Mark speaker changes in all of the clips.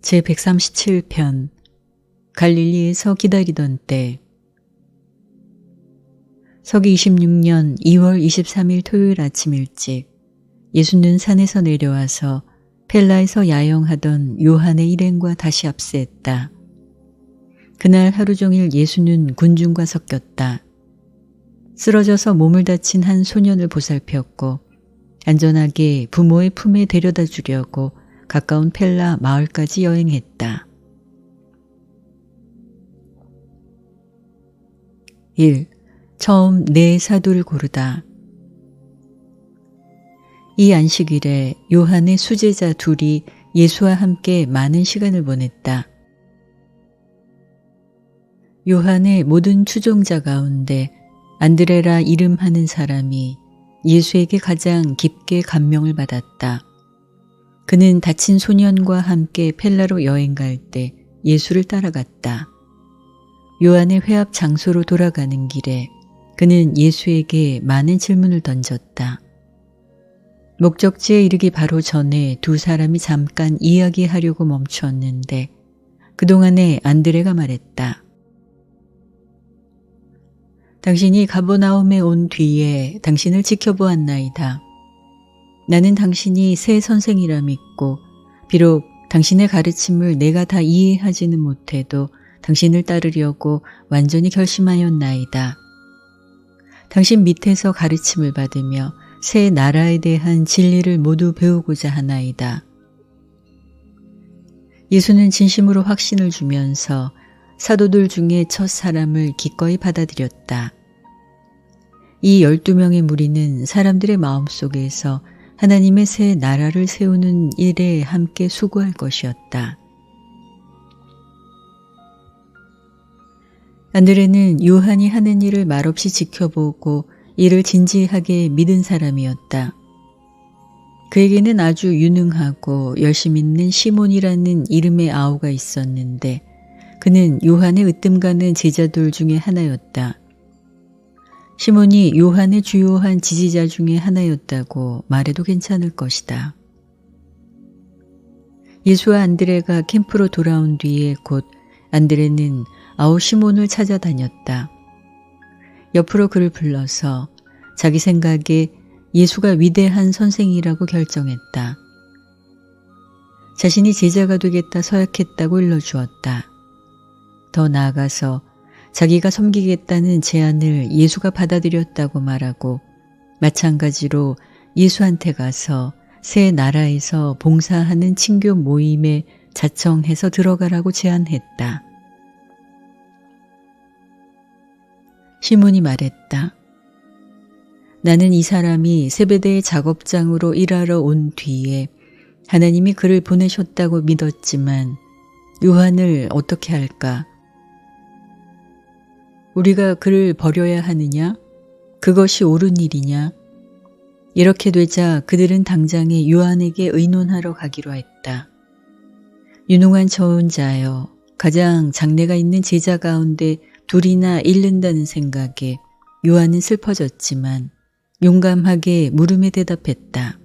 Speaker 1: 제137편 갈릴리에서 기다리던 때 서기 26년 2월 23일 토요일 아침 일찍 예수는 산에서 내려와서 펠라에서 야영하던 요한의 일행과 다시 합세했다. 그날 하루 종일 예수는 군중과 섞였다. 쓰러져서 몸을 다친 한 소년을 보살폈고 안전하게 부모의 품에 데려다 주려고 가까운 펠라 마을까지 여행했다. 1. 처음 네 사도를 고르다. 이 안식일에 요한의 수제자 둘이 예수와 함께 많은 시간을 보냈다. 요한의 모든 추종자 가운데 안드레라 이름하는 사람이 예수에게 가장 깊게 감명을 받았다. 그는 다친 소년과 함께 펠라로 여행 갈 때 예수를 따라갔다. 요한의 회합 장소로 돌아가는 길에 그는 예수에게 많은 질문을 던졌다. 목적지에 이르기 바로 전에 두 사람이 잠깐 이야기하려고 멈추었는데 그동안에 안드레가 말했다. 당신이 가버나움에 온 뒤에 당신을 지켜보았나이다. 나는 당신이 새 선생이라 믿고 비록 당신의 가르침을 내가 다 이해하지는 못해도 당신을 따르려고 완전히 결심하였나이다. 당신 밑에서 가르침을 받으며 새 나라에 대한 진리를 모두 배우고자 하나이다. 예수는 진심으로 확신을 주면서 사도들 중에 첫 사람을 기꺼이 받아들였다. 이 12명의 무리는 사람들의 마음속에서 하나님의 새 나라를 세우는 일에 함께 수고할 것이었다. 안드레는 요한이 하는 일을 말없이 지켜보고 이를 진지하게 믿은 사람이었다. 그에게는 아주 유능하고 열심 있는 시몬이라는 이름의 아우가 있었는데 그는 요한의 으뜸가는 제자들 중에 하나였다. 시몬이 요한의 주요한 지지자 중에 하나였다고 말해도 괜찮을 것이다. 예수와 안드레가 캠프로 돌아온 뒤에 곧 안드레는 아우 시몬을 찾아다녔다. 옆으로 그를 불러서 자기 생각에 예수가 위대한 선생이라고 결정했다. 자신이 제자가 되겠다 서약했다고 일러주었다. 더 나아가서 자기가 섬기겠다는 제안을 예수가 받아들였다고 말하고 마찬가지로 예수한테 가서 새 나라에서 봉사하는 친교 모임에 자청해서 들어가라고 제안했다. 시몬이 말했다. 나는 이 사람이 세베대의 작업장으로 일하러 온 뒤에 하나님이 그를 보내셨다고 믿었지만 요한을 어떻게 할까? 우리가 그를 버려야 하느냐? 그것이 옳은 일이냐? 이렇게 되자 그들은 당장에 요한에게 의논하러 가기로 했다. 유능한 저언자여, 가장 장래가 있는 제자 가운데 둘이나 잃는다는 생각에 요한은 슬퍼졌지만 용감하게 물음에 대답했다.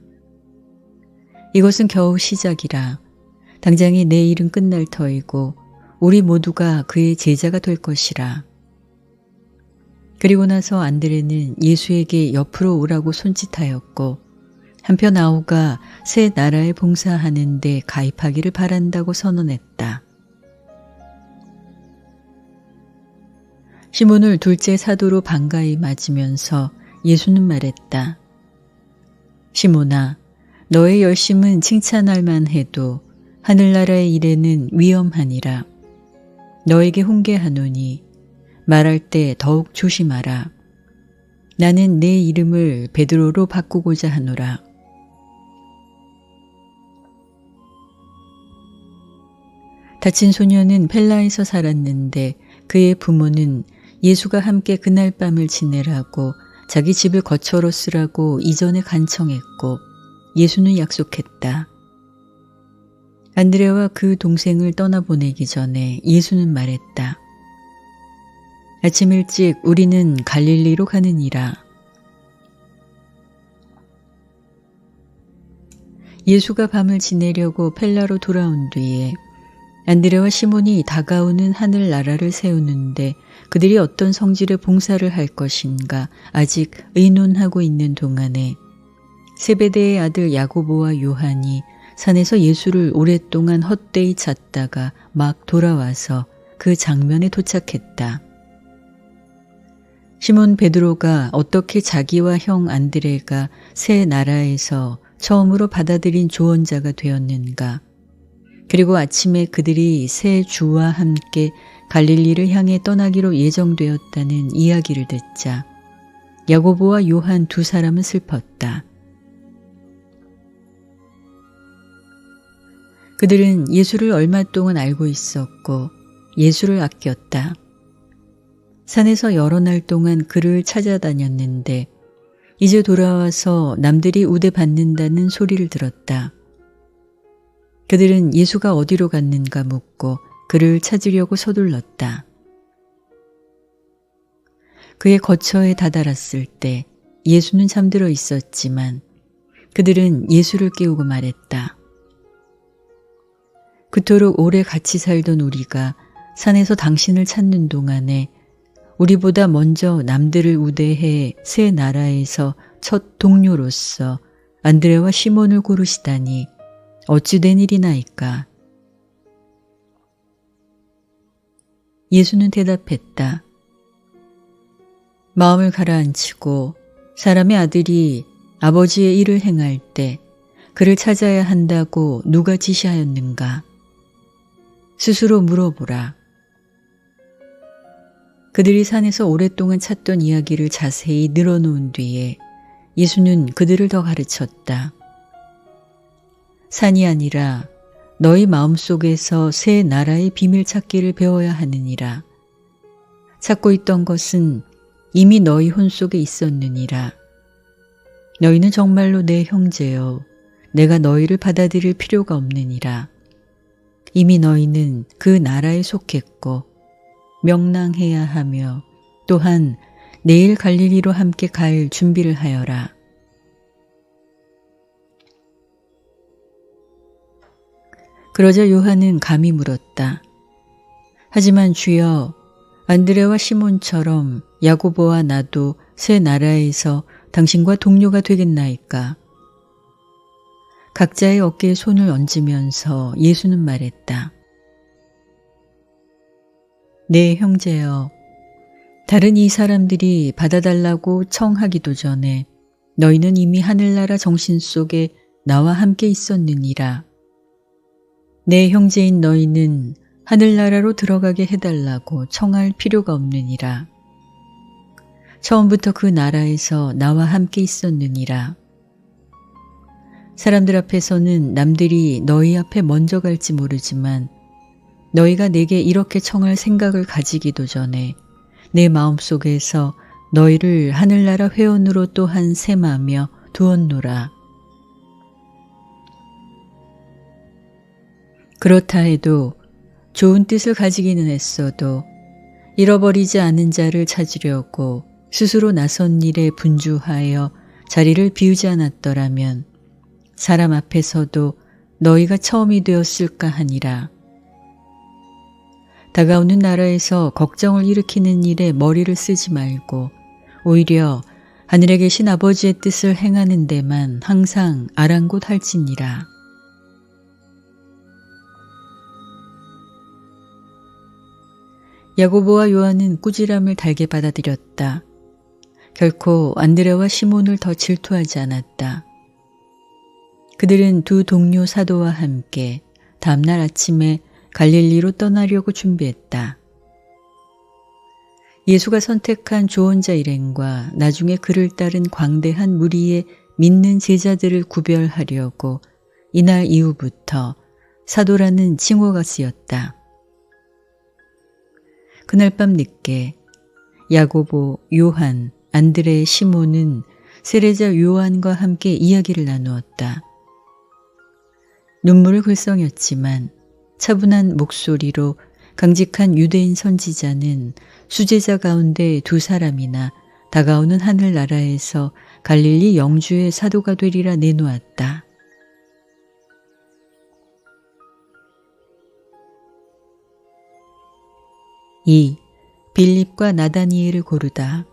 Speaker 1: 이것은 겨우 시작이라. 당장에 내 일은 끝날 터이고 우리 모두가 그의 제자가 될 것이라. 그리고 나서 안드레는 예수에게 옆으로 오라고 손짓하였고 한편 아우가 새 나라에 봉사하는 데 가입하기를 바란다고 선언했다. 시몬을 둘째 사도로 반가이 맞으면서 예수는 말했다. 시몬아, 너의 열심은 칭찬할 만해도 하늘나라의 일에는 위험하니라. 너에게 훈계하노니 말할 때 더욱 조심하라. 나는 내 이름을 베드로로 바꾸고자 하노라. 다친 소년은 펠라에서 살았는데 그의 부모는 예수가 함께 그날 밤을 지내라고 자기 집을 거처로 쓰라고 이전에 간청했고 예수는 약속했다. 안드레와 그 동생을 떠나보내기 전에 예수는 말했다. 아침 일찍 우리는 갈릴리로 가느니라. 예수가 밤을 지내려고 펠라로 돌아온 뒤에 안드레와 시몬이 다가오는 하늘나라를 세우는데 그들이 어떤 성질의 봉사를 할 것인가 아직 의논하고 있는 동안에 세베대의 아들 야고보와 요한이 산에서 예수를 오랫동안 헛되이 찾다가 막 돌아와서 그 장면에 도착했다. 시몬 베드로가 어떻게 자기와 형 안드레가 새 나라에서 처음으로 받아들인 조언자가 되었는가. 그리고 아침에 그들이 새 주와 함께 갈릴리를 향해 떠나기로 예정되었다는 이야기를 듣자 야고보와 요한 두 사람은 슬펐다. 그들은 예수를 얼마 동안 알고 있었고 예수를 아꼈다. 산에서 여러 날 동안 그를 찾아다녔는데 이제 돌아와서 남들이 우대 받는다는 소리를 들었다. 그들은 예수가 어디로 갔는가 묻고 그를 찾으려고 서둘렀다. 그의 거처에 다다랐을 때 예수는 잠들어 있었지만 그들은 예수를 깨우고 말했다. 그토록 오래 같이 살던 우리가 산에서 당신을 찾는 동안에 우리보다 먼저 남들을 우대해 새 나라에서 첫 동료로서 안드레와 시몬을 고르시다니 어찌 된 일이나이까. 예수는 대답했다. 마음을 가라앉히고 사람의 아들이 아버지의 일을 행할 때 그를 찾아야 한다고 누가 지시하였는가? 스스로 물어보라. 그들이 산에서 오랫동안 찾던 이야기를 자세히 늘어놓은 뒤에 예수는 그들을 더 가르쳤다. 산이 아니라 너희 마음속에서 새 나라의 비밀 찾기를 배워야 하느니라. 찾고 있던 것은 이미 너희 혼 속에 있었느니라. 너희는 정말로 내 형제여 내가 너희를 받아들일 필요가 없느니라. 이미 너희는 그 나라에 속했고 명랑해야 하며 또한 내일 갈릴리로 함께 갈 준비를 하여라. 그러자 요한은 감히 물었다. 하지만 주여, 안드레와 시몬처럼 야고보와 나도 새 나라에서 당신과 동료가 되겠나이까? 각자의 어깨에 손을 얹으면서 예수는 말했다. 네 형제여, 다른 이 사람들이 받아달라고 청하기도 전에 너희는 이미 하늘나라 정신 속에 나와 함께 있었느니라. 내 형제인 너희는 하늘나라로 들어가게 해달라고 청할 필요가 없느니라. 처음부터 그 나라에서 나와 함께 있었느니라. 사람들 앞에서는 남들이 너희 앞에 먼저 갈지 모르지만 너희가 내게 이렇게 청할 생각을 가지기도 전에 내 마음속에서 너희를 하늘나라 회원으로 또한 셈하며 두었노라. 그렇다 해도 좋은 뜻을 가지기는 했어도 잃어버리지 않은 자를 찾으려고 스스로 나선 일에 분주하여 자리를 비우지 않았더라면 사람 앞에서도 너희가 처음이 되었을까 하니라. 다가오는 나라에서 걱정을 일으키는 일에 머리를 쓰지 말고 오히려 하늘에 계신 아버지의 뜻을 행하는 데만 항상 아랑곳할지니라. 야고보와 요한은 꾸지람을 달게 받아들였다. 결코 안드레와 시몬을 더 질투하지 않았다. 그들은 두 동료 사도와 함께 다음날 아침에 갈릴리로 떠나려고 준비했다. 예수가 선택한 조언자 일행과 나중에 그를 따른 광대한 무리의 믿는 제자들을 구별하려고 이날 이후부터 사도라는 칭호가 쓰였다. 그날 밤 늦게 야고보, 요한, 안드레, 시몬은 세례자 요한과 함께 이야기를 나누었다. 눈물을 글썽였지만 차분한 목소리로 강직한 유대인 선지자는 수제자 가운데 두 사람이나 다가오는 하늘나라에서 갈릴리 영주의 사도가 되리라 내놓았다. 2. 빌립과 나다니엘을 고르다.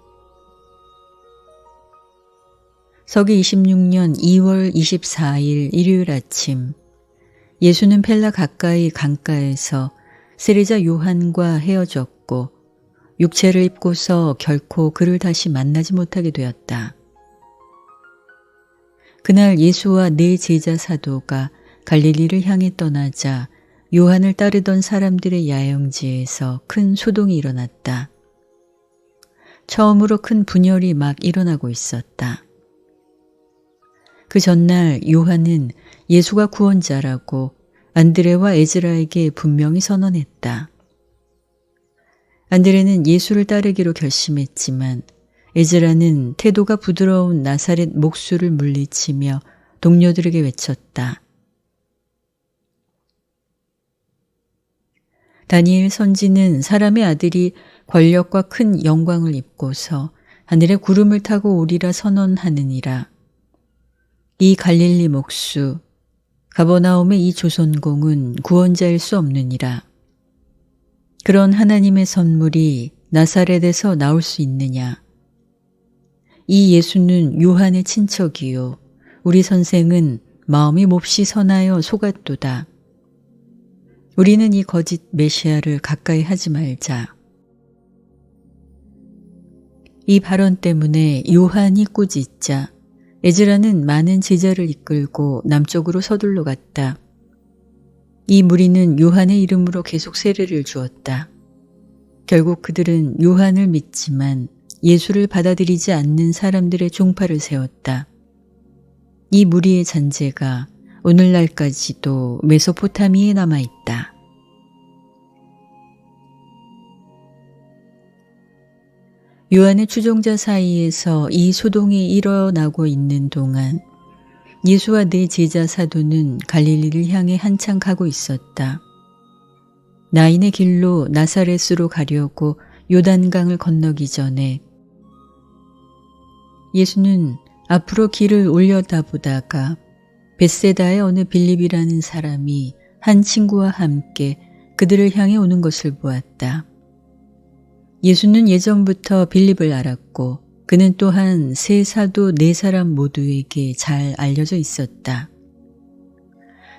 Speaker 1: 서기 26년 2월 24일 일요일 아침, 예수는 펠라 가까이 강가에서 세리자 요한과 헤어졌고 육체를 입고서 결코 그를 다시 만나지 못하게 되었다. 그날 예수와 네 제자 사도가 갈릴리를 향해 떠나자 요한을 따르던 사람들의 야영지에서 큰 소동이 일어났다. 처음으로 큰 분열이 막 일어나고 있었다. 그 전날 요한은 예수가 구원자라고 안드레와 에즈라에게 분명히 선언했다. 안드레는 예수를 따르기로 결심했지만 에즈라는 태도가 부드러운 나사렛 목수를 물리치며 동료들에게 외쳤다. 다니엘 선지는 사람의 아들이 권력과 큰 영광을 입고서 하늘의 구름을 타고 오리라 선언하느니라. 이 갈릴리 목수, 가버나움의 이 조선공은 구원자일 수 없느니라. 그런 하나님의 선물이 나사렛에서 나올 수 있느냐. 이 예수는 요한의 친척이요. 우리 선생은 마음이 몹시 선하여 속았도다. 우리는 이 거짓 메시아를 가까이 하지 말자. 이 발언 때문에 요한이 꾸짖자 에즈라는 많은 제자를 이끌고 남쪽으로 서둘러 갔다. 이 무리는 요한의 이름으로 계속 세례를 주었다. 결국 그들은 요한을 믿지만 예수를 받아들이지 않는 사람들의 종파를 세웠다. 이 무리의 잔재가 오늘날까지도 메소포타미에 남아있다. 요한의 추종자 사이에서 이 소동이 일어나고 있는 동안 예수와 네 제자 사도는 갈릴리를 향해 한참 가고 있었다. 나인의 길로 나사렛으로 가려고 요단강을 건너기 전에 예수는 앞으로 길을 올려다보다가 벳세다의 어느 빌립이라는 사람이 한 친구와 함께 그들을 향해 오는 것을 보았다. 예수는 예전부터 빌립을 알았고 그는 또한 세 사도 네 사람 모두에게 잘 알려져 있었다.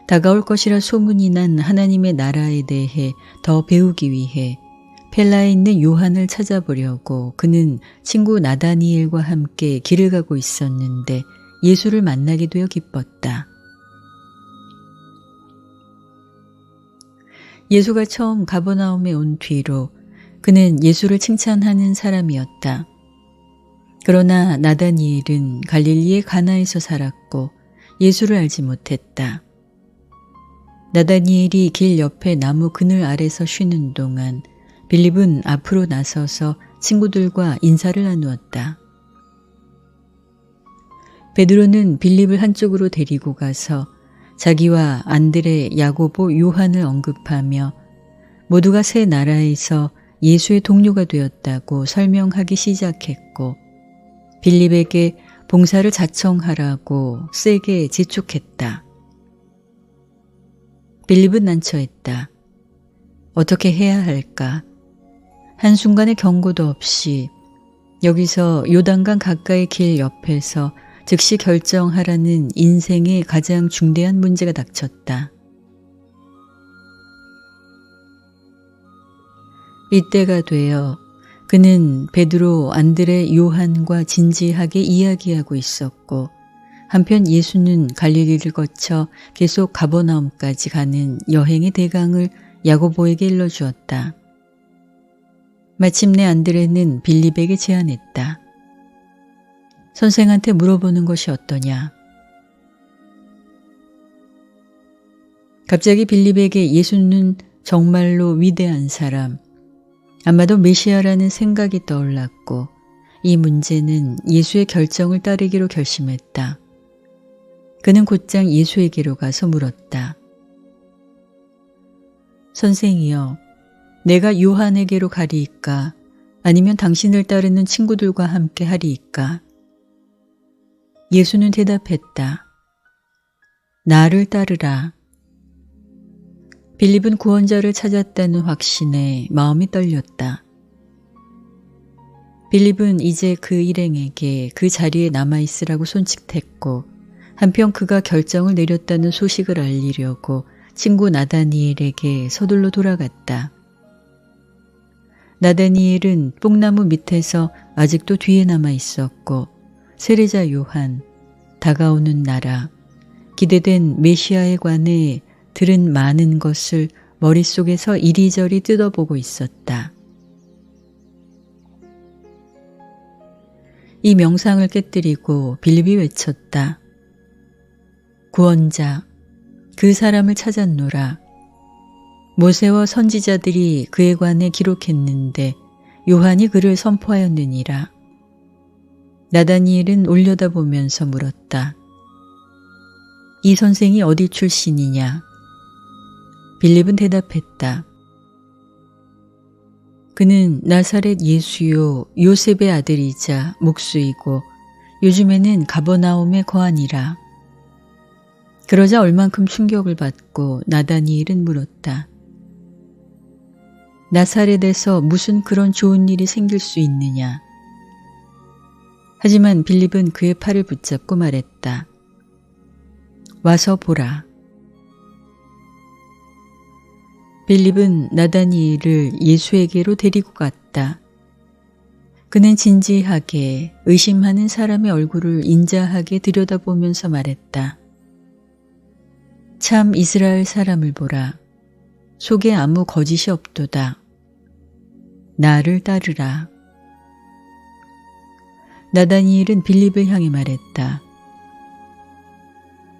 Speaker 1: 다가올 것이라 소문이 난 하나님의 나라에 대해 더 배우기 위해 펠라에 있는 요한을 찾아보려고 그는 친구 나다니엘과 함께 길을 가고 있었는데 예수를 만나게 되어 기뻤다. 예수가 처음 가버나움에 온 뒤로 그는 예수를 칭찬하는 사람이었다. 그러나 나다니엘은 갈릴리의 가나에서 살았고 예수를 알지 못했다. 나다니엘이 길 옆에 나무 그늘 아래서 쉬는 동안 빌립은 앞으로 나서서 친구들과 인사를 나누었다. 베드로는 빌립을 한쪽으로 데리고 가서 자기와 안드레, 야고보, 요한을 언급하며 모두가 새 나라에서 예수의 동료가 되었다고 설명하기 시작했고 빌립에게 봉사를 자청하라고 세게 재촉했다. 빌립은 난처했다. 어떻게 해야 할까? 한순간의 경고도 없이 여기서 요단강 가까이 길 옆에서 즉시 결정하라는 인생의 가장 중대한 문제가 닥쳤다. 이때가 되어 그는 베드로, 안드레, 요한과 진지하게 이야기하고 있었고 한편 예수는 갈릴리를 거쳐 계속 가버나움까지 가는 여행의 대강을 야고보에게 일러주었다. 마침내 안드레는 빌립에게 제안했다. 선생한테 물어보는 것이 어떠냐? 갑자기 빌립에게 예수는 정말로 위대한 사람, 아마도 메시아라는 생각이 떠올랐고 이 문제는 예수의 결정을 따르기로 결심했다. 그는 곧장 예수에게로 가서 물었다. 선생이여, 내가 요한에게로 가리이까 아니면 당신을 따르는 친구들과 함께 하리이까? 예수는 대답했다. 나를 따르라. 빌립은 구원자를 찾았다는 확신에 마음이 떨렸다. 빌립은 이제 그 일행에게 그 자리에 남아있으라고 손짓했고 한편 그가 결정을 내렸다는 소식을 알리려고 친구 나다니엘에게 서둘러 돌아갔다. 나다니엘은 뽕나무 밑에서 아직도 뒤에 남아 있었고 세례자 요한, 다가오는 나라, 기대된 메시아에 관해 들은 많은 것을 머릿속에서 이리저리 뜯어보고 있었다. 이 명상을 깨뜨리고 빌립이 외쳤다. 구원자, 그 사람을 찾았노라. 모세와 선지자들이 그에 관해 기록했는데 요한이 그를 선포하였느니라. 나다니엘은 올려다보면서 물었다. 이 선생이 어디 출신이냐? 빌립은 대답했다. 그는 나사렛 예수요 요셉의 아들이자 목수이고 요즘에는 가버나움에 거하니라. 그러자 얼만큼 충격을 받고 나다니엘은 물었다. 나사렛에서 무슨 그런 좋은 일이 생길 수 있느냐? 하지만 빌립은 그의 팔을 붙잡고 말했다. 와서 보라. 빌립은 나다니엘을 예수에게로 데리고 갔다. 그는 진지하게 의심하는 사람의 얼굴을 인자하게 들여다보면서 말했다. 참 이스라엘 사람을 보라. 속에 아무 거짓이 없도다. 나를 따르라. 나다니엘은 빌립을 향해 말했다.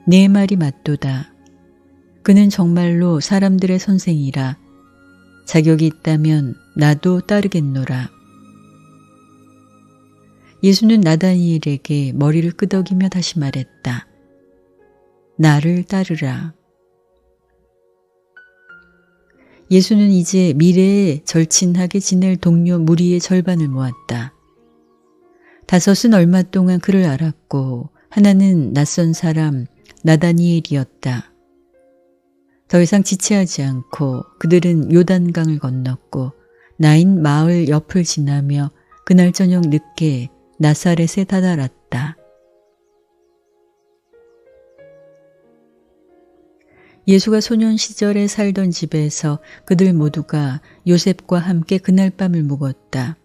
Speaker 1: 내 말이 맞도다. 그는 정말로 사람들의 선생이라. 자격이 있다면 나도 따르겠노라. 예수는 나다니엘에게 머리를 끄덕이며 다시 말했다. 나를 따르라. 예수는 이제 미래에 절친하게 지낼 동료 무리의 절반을 모았다. 5은 얼마 동안 그를 알았고 하나는 낯선 사람 나다니엘이었다. 더 이상 지체하지 않고 그들은 요단강을 건넜고 나인 마을 옆을 지나며 그날 저녁 늦게 나사렛에 다다랐다. 예수가 소년 시절에 살던 집에서 그들 모두가 요셉과 함께 그날 밤을 묵었다.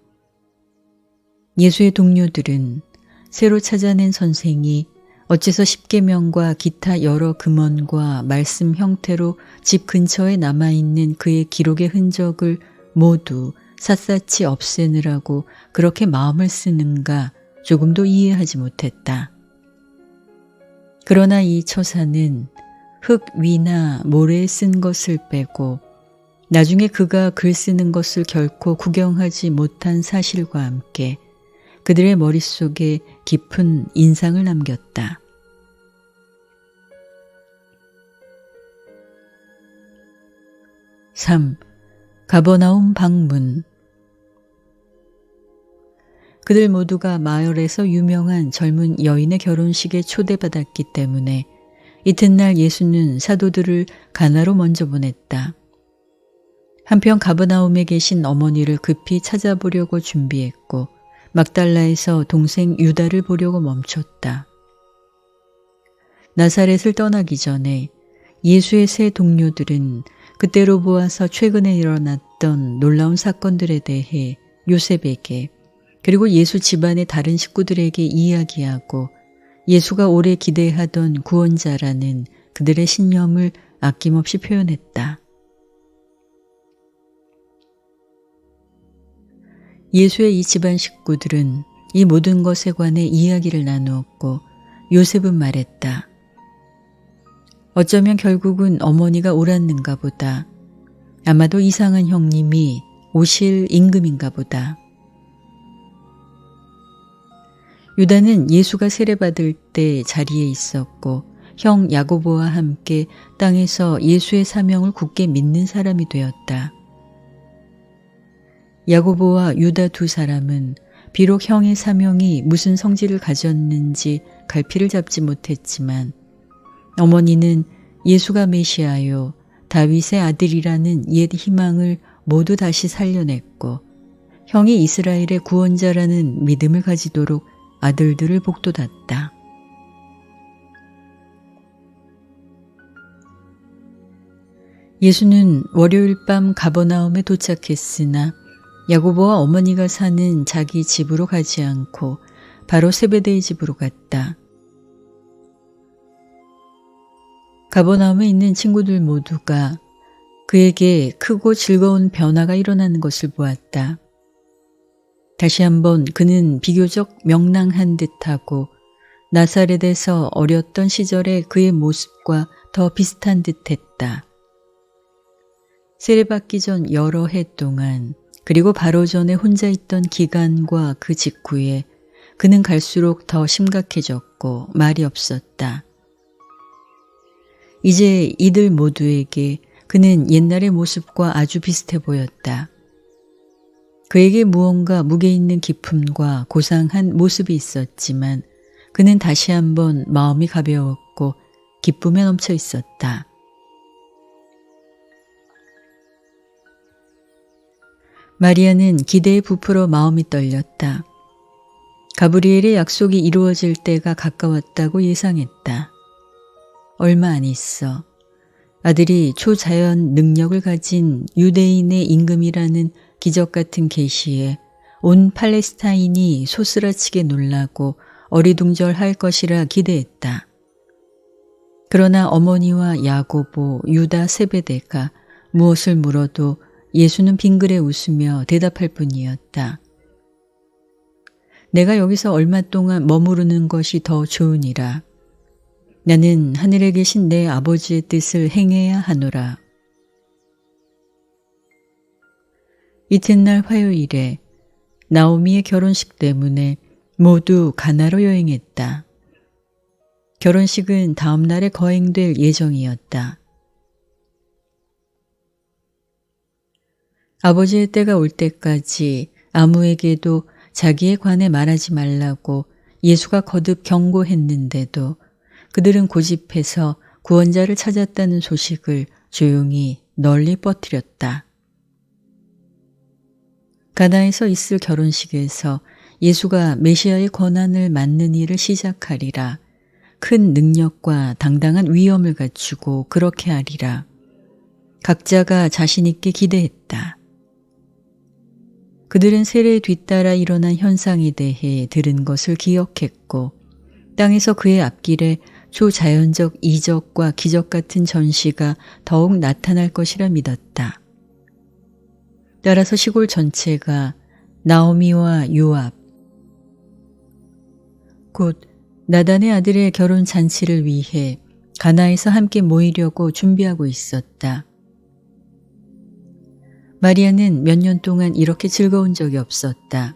Speaker 1: 예수의 동료들은 새로 찾아낸 선생이 어째서 십계명과 기타 여러 금언과 말씀 형태로 집 근처에 남아있는 그의 기록의 흔적을 모두 샅샅이 없애느라고 그렇게 마음을 쓰는가 조금도 이해하지 못했다. 그러나 이 처사는 흙 위나 모래에 쓴 것을 빼고 나중에 그가 글 쓰는 것을 결코 구경하지 못한 사실과 함께 그들의 머릿속에 깊은 인상을 남겼다. (3) 가버나움 방문. 그들 모두가 마을에서 유명한 젊은 여인의 결혼식에 초대받았기 때문에 이튿날 예수는 사도들을 가나로 먼저 보냈다. 한편 가버나움에 계신 어머니를 급히 찾아보려고 준비했고 막달라에서 동생 유다를 보려고 멈췄다. 나사렛을 떠나기 전에 예수의 세 동료들은 그때로 보아서 최근에 일어났던 놀라운 사건들에 대해 요셉에게 그리고 예수 집안의 다른 식구들에게 이야기하고 예수가 오래 기대하던 구원자라는 그들의 신념을 아낌없이 표현했다. 예수의 이 집안 식구들은 이 모든 것에 관해 이야기를 나누었고 요셉은 말했다. 어쩌면 결국은 어머니가 옳았는가 보다. 아마도 이상한 형님이 오실 임금인가 보다. 유다는 예수가 세례받을 때 자리에 있었고 형 야고보와 함께 땅에서 예수의 사명을 굳게 믿는 사람이 되었다. 야고보와 유다 두 사람은 비록 형의 사명이 무슨 성질을 가졌는지 갈피를 잡지 못했지만 어머니는 예수가 메시아요 다윗의 아들이라는 옛 희망을 모두 다시 살려냈고 형이 이스라엘의 구원자라는 믿음을 가지도록 아들들을 복돋았다. 예수는 월요일 밤 가버나움에 도착했으나 야고보와 어머니가 사는 자기 집으로 가지 않고 바로 세베대의 집으로 갔다. 가버나움에 있는 친구들 모두가 그에게 크고 즐거운 변화가 일어나는 것을 보았다. 다시 한번 그는 비교적 명랑한 듯하고 나사렛에서 어렸던 시절의 그의 모습과 더 비슷한 듯했다. 세례받기 전 여러 해 동안 그리고 바로 전에 혼자 있던 기간과 그 직후에 그는 갈수록 더 심각해졌고 말이 없었다. 이제 이들 모두에게 그는 옛날의 모습과 아주 비슷해 보였다. 그에게 무언가 무게 있는 기품과 고상한 모습이 있었지만 그는 다시 한번 마음이 가벼웠고 기쁨에 넘쳐 있었다. 마리아는 기대에 부풀어 마음이 떨렸다. 가브리엘의 약속이 이루어질 때가 가까웠다고 예상했다. 얼마 안 있어 아들이 초자연 능력을 가진 유대인의 임금이라는 기적 같은 계시에 온 팔레스타인이 소스라치게 놀라고 어리둥절할 것이라 기대했다. 그러나 어머니와 야고보, 유다, 세베대가 무엇을 물어도 예수는 빙그레 웃으며 대답할 뿐이었다. 내가 여기서 얼마 동안 머무르는 것이 더 좋으니라. 나는 하늘에 계신 내 아버지의 뜻을 행해야 하노라. 이튿날 화요일에 나오미의 결혼식 때문에 모두 가나로 여행했다. 결혼식은 다음 날에 거행될 예정이었다. 아버지의 때가 올 때까지 아무에게도 자기에 관해 말하지 말라고 예수가 거듭 경고했는데도 그들은 고집해서 구원자를 찾았다는 소식을 조용히 널리 퍼뜨렸다. 가나에서 있을 결혼식에서 예수가 메시아의 권한을 맡는 일을 시작하리라. 큰 능력과 당당한 위엄을 갖추고 그렇게 하리라. 각자가 자신 있게 기대했다. 그들은 세례에 뒤따라 일어난 현상에 대해 들은 것을 기억했고 땅에서 그의 앞길에 초자연적 이적과 기적 같은 전시가 더욱 나타날 것이라 믿었다. 따라서 시골 전체가 나오미와 요압, 곧 나단의 아들의 결혼 잔치를 위해 가나에서 함께 모이려고 준비하고 있었다. 마리아는 몇 년 동안 이렇게 즐거운 적이 없었다.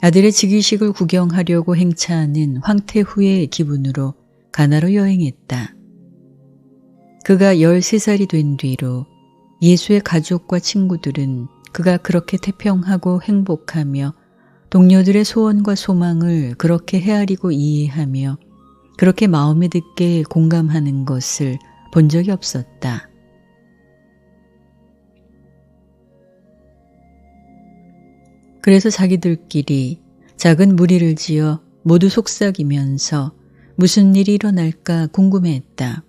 Speaker 1: 아들의 즉위식을 구경하려고 행차하는 황태 후의 기분으로 가나로 여행했다. 그가 13살이 된 뒤로 예수의 가족과 친구들은 그가 그렇게 태평하고 행복하며 동료들의 소원과 소망을 그렇게 헤아리고 이해하며 그렇게 마음에 듣게 공감하는 것을 본 적이 없었다. 그래서 자기들끼리 작은 무리를 지어 모두 속삭이면서 무슨 일이 일어날까 궁금해했다.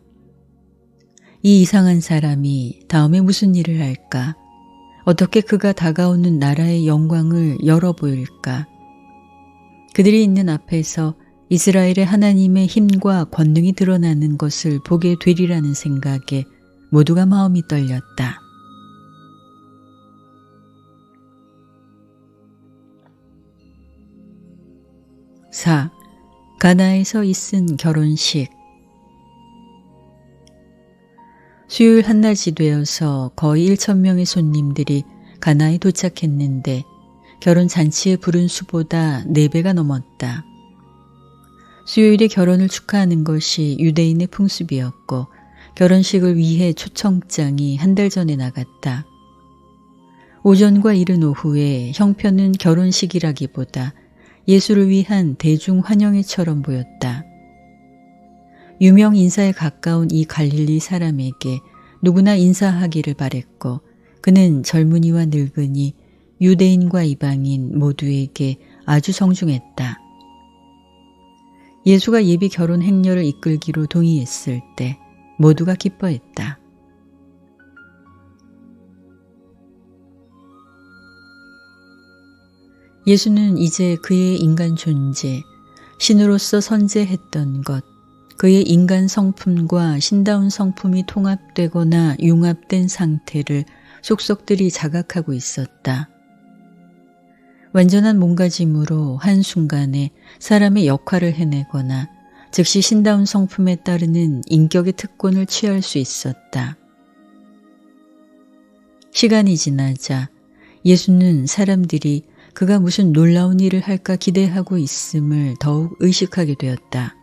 Speaker 1: 이 이상한 사람이 다음에 무슨 일을 할까? 어떻게 그가 다가오는 나라의 영광을 열어보일까? 그들이 있는 앞에서 이스라엘의 하나님의 힘과 권능이 드러나는 것을 보게 되리라는 생각에 모두가 마음이 떨렸다. 4. 가나에서 있은 결혼식. 수요일 한낮이 되어서 거의 1,000명의 손님들이 가나에 도착했는데 결혼 잔치에 부른 수보다 4배가 넘었다. 수요일에 결혼을 축하하는 것이 유대인의 풍습이었고 결혼식을 위해 초청장이 한 달 전에 나갔다. 오전과 이른 오후에 형편은 결혼식이라기보다 예수를 위한 대중 환영회처럼 보였다. 유명 인사에 가까운 이 갈릴리 사람에게 누구나 인사하기를 바랬고 그는 젊은이와 늙은이, 유대인과 이방인 모두에게 아주 성중했다. 예수가 예비 결혼 행렬을 이끌기로 동의했을 때 모두가 기뻐했다. 예수는 이제 그의 인간 존재, 신으로서 선재했던 것, 그의 인간 성품과 신다운 성품이 통합되거나 융합된 상태를 속속들이 자각하고 있었다. 완전한 몸가짐으로 한순간에 사람의 역할을 해내거나 즉시 신다운 성품에 따르는 인격의 특권을 취할 수 있었다. 시간이 지나자 예수는 사람들이 그가 무슨 놀라운 일을 할까 기대하고 있음을 더욱 의식하게 되었다.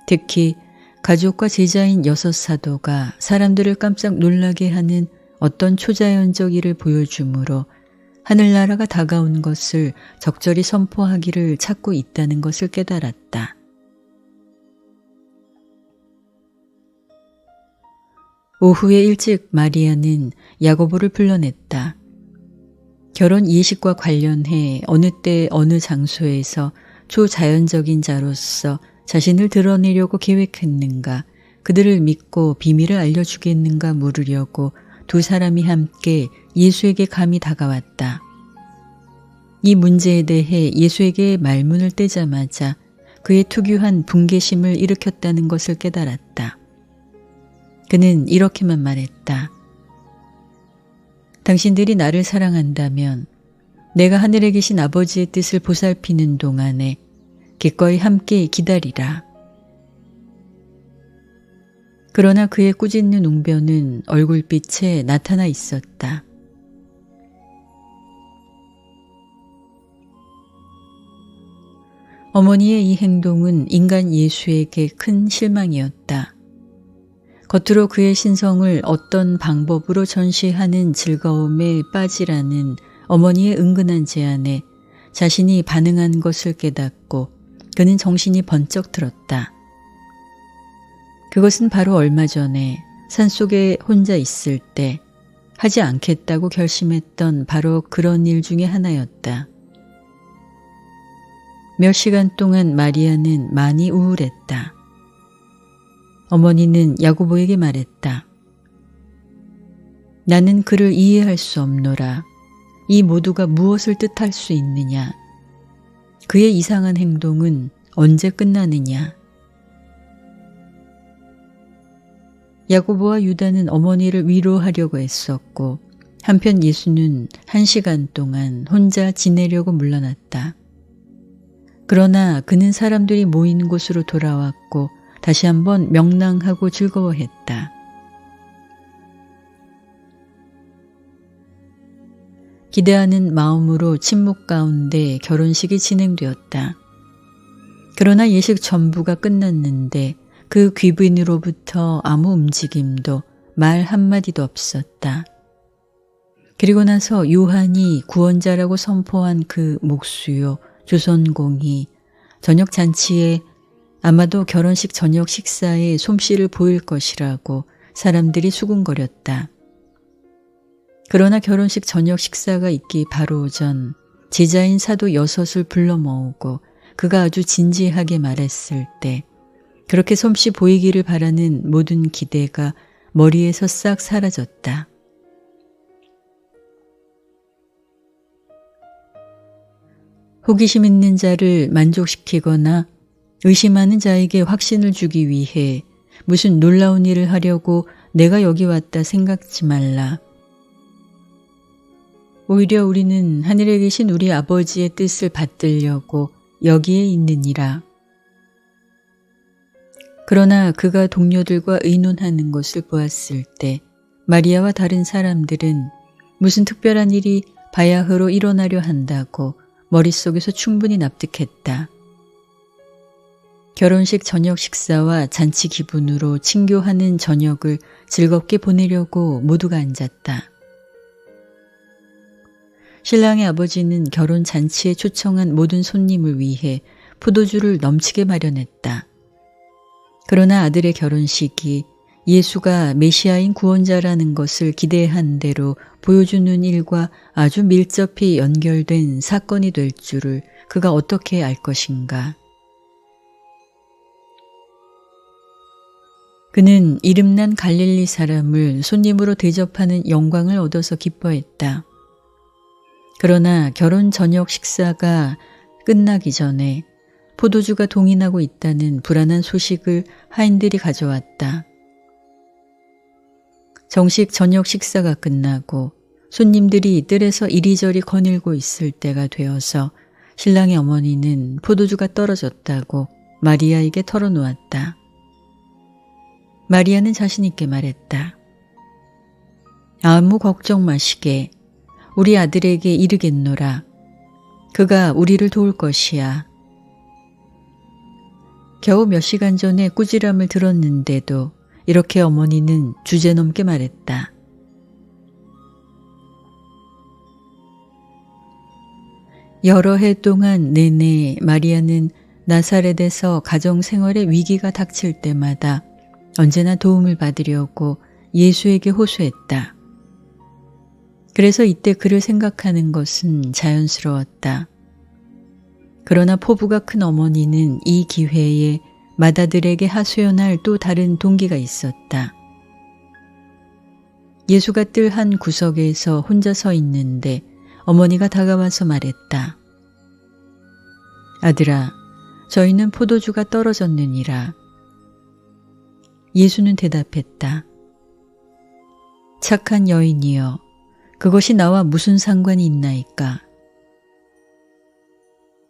Speaker 1: 특히 가족과 제자인 6 사도가 사람들을 깜짝 놀라게 하는 어떤 초자연적 일을 보여주므로 하늘나라가 다가온 것을 적절히 선포하기를 찾고 있다는 것을 깨달았다. 오후에 일찍 마리아는 야고보를 불러냈다. 결혼 예식과 관련해 어느 때 어느 장소에서 초자연적인 자로서 자신을 드러내려고 계획했는가, 그들을 믿고 비밀을 알려주겠는가 물으려고 2 사람이 함께 예수에게 감히 다가왔다. 이 문제에 대해 예수에게 말문을 떼자마자 그의 특유한 분개심을 일으켰다는 것을 깨달았다. 그는 이렇게만 말했다. 당신들이 나를 사랑한다면 내가 하늘에 계신 아버지의 뜻을 보살피는 동안에 기꺼이 함께 기다리라. 그러나 그의 꾸짖는 웅변은 얼굴빛에 나타나 있었다. 어머니의 이 행동은 인간 예수에게 큰 실망이었다. 겉으로 그의 신성을 어떤 방법으로 전시하는 즐거움에 빠지라는 어머니의 은근한 제안에 자신이 반응한 것을 깨닫고 그는 정신이 번쩍 들었다. 그것은 바로 얼마 전에 산속에 혼자 있을 때 하지 않겠다고 결심했던 바로 그런 일 중에 하나였다. 몇 시간 동안 마리아는 많이 우울했다. 어머니는 야고보에게 말했다. 나는 그를 이해할 수 없노라. 이 모두가 무엇을 뜻할 수 있느냐? 그의 이상한 행동은 언제 끝나느냐? 야고보와 유다는 어머니를 위로하려고 애썼고 한편 예수는 1시간 동안 혼자 지내려고 물러났다. 그러나 그는 사람들이 모인 곳으로 돌아왔고 다시 한번 명랑하고 즐거워했다. 기대하는 마음으로 침묵 가운데 결혼식이 진행되었다. 그러나 예식 전부가 끝났는데 그 귀빈으로부터 아무 움직임도 말 한마디도 없었다. 그리고 나서 요한이 구원자라고 선포한 그 목수요 조선공이 저녁 잔치에 아마도 결혼식 저녁 식사에 솜씨를 보일 것이라고 사람들이 수군거렸다. 그러나 결혼식 저녁 식사가 있기 바로 전 제자인 사도 6을 불러 모으고 그가 아주 진지하게 말했을 때 그렇게 솜씨 보이기를 바라는 모든 기대가 머리에서 싹 사라졌다. 호기심 있는 자를 만족시키거나 의심하는 자에게 확신을 주기 위해 무슨 놀라운 일을 하려고 내가 여기 왔다 생각지 말라. 오히려 우리는 하늘에 계신 우리 아버지의 뜻을 받들려고 여기에 있느니라. 그러나 그가 동료들과 의논하는 것을 보았을 때 마리아와 다른 사람들은 무슨 특별한 일이 바야흐로 일어나려 한다고 머릿속에서 충분히 납득했다. 결혼식 저녁 식사와 잔치 기분으로 친교하는 저녁을 즐겁게 보내려고 모두가 앉았다. 신랑의 아버지는 결혼 잔치에 초청한 모든 손님을 위해 포도주를 넘치게 마련했다. 그러나 아들의 결혼식이 예수가 메시아인 구원자라는 것을 기대한 대로 보여주는 일과 아주 밀접히 연결된 사건이 될 줄을 그가 어떻게 알 것인가. 그는 이름난 갈릴리 사람을 손님으로 대접하는 영광을 얻어서 기뻐했다. 그러나 결혼 저녁 식사가 끝나기 전에 포도주가 동인하고 있다는 불안한 소식을 하인들이 가져왔다. 정식 저녁 식사가 끝나고 손님들이 뜰에서 이리저리 거닐고 있을 때가 되어서 신랑의 어머니는 포도주가 떨어졌다고 마리아에게 털어놓았다. 마리아는 자신 있게 말했다. 아무 걱정 마시게 우리 아들에게 이르겠노라. 그가 우리를 도울 것이야. 겨우 몇 시간 전에 꾸지람을 들었는데도 이렇게 어머니는 주제넘게 말했다. 여러 해 동안 내내 마리아는 나사렛에서 가정생활에 위기가 닥칠 때마다 언제나 도움을 받으려고 예수에게 호소했다. 그래서 이때 그를 생각하는 것은 자연스러웠다. 그러나 포부가 큰 어머니는 이 기회에 맏아들에게 하소연할 또 다른 동기가 있었다. 예수가 뜰 한 구석에서 혼자 서 있는데 어머니가 다가와서 말했다. 아들아, 저희는 포도주가 떨어졌느니라. 예수는 대답했다. 착한 여인이여, 그것이 나와 무슨 상관이 있나이까?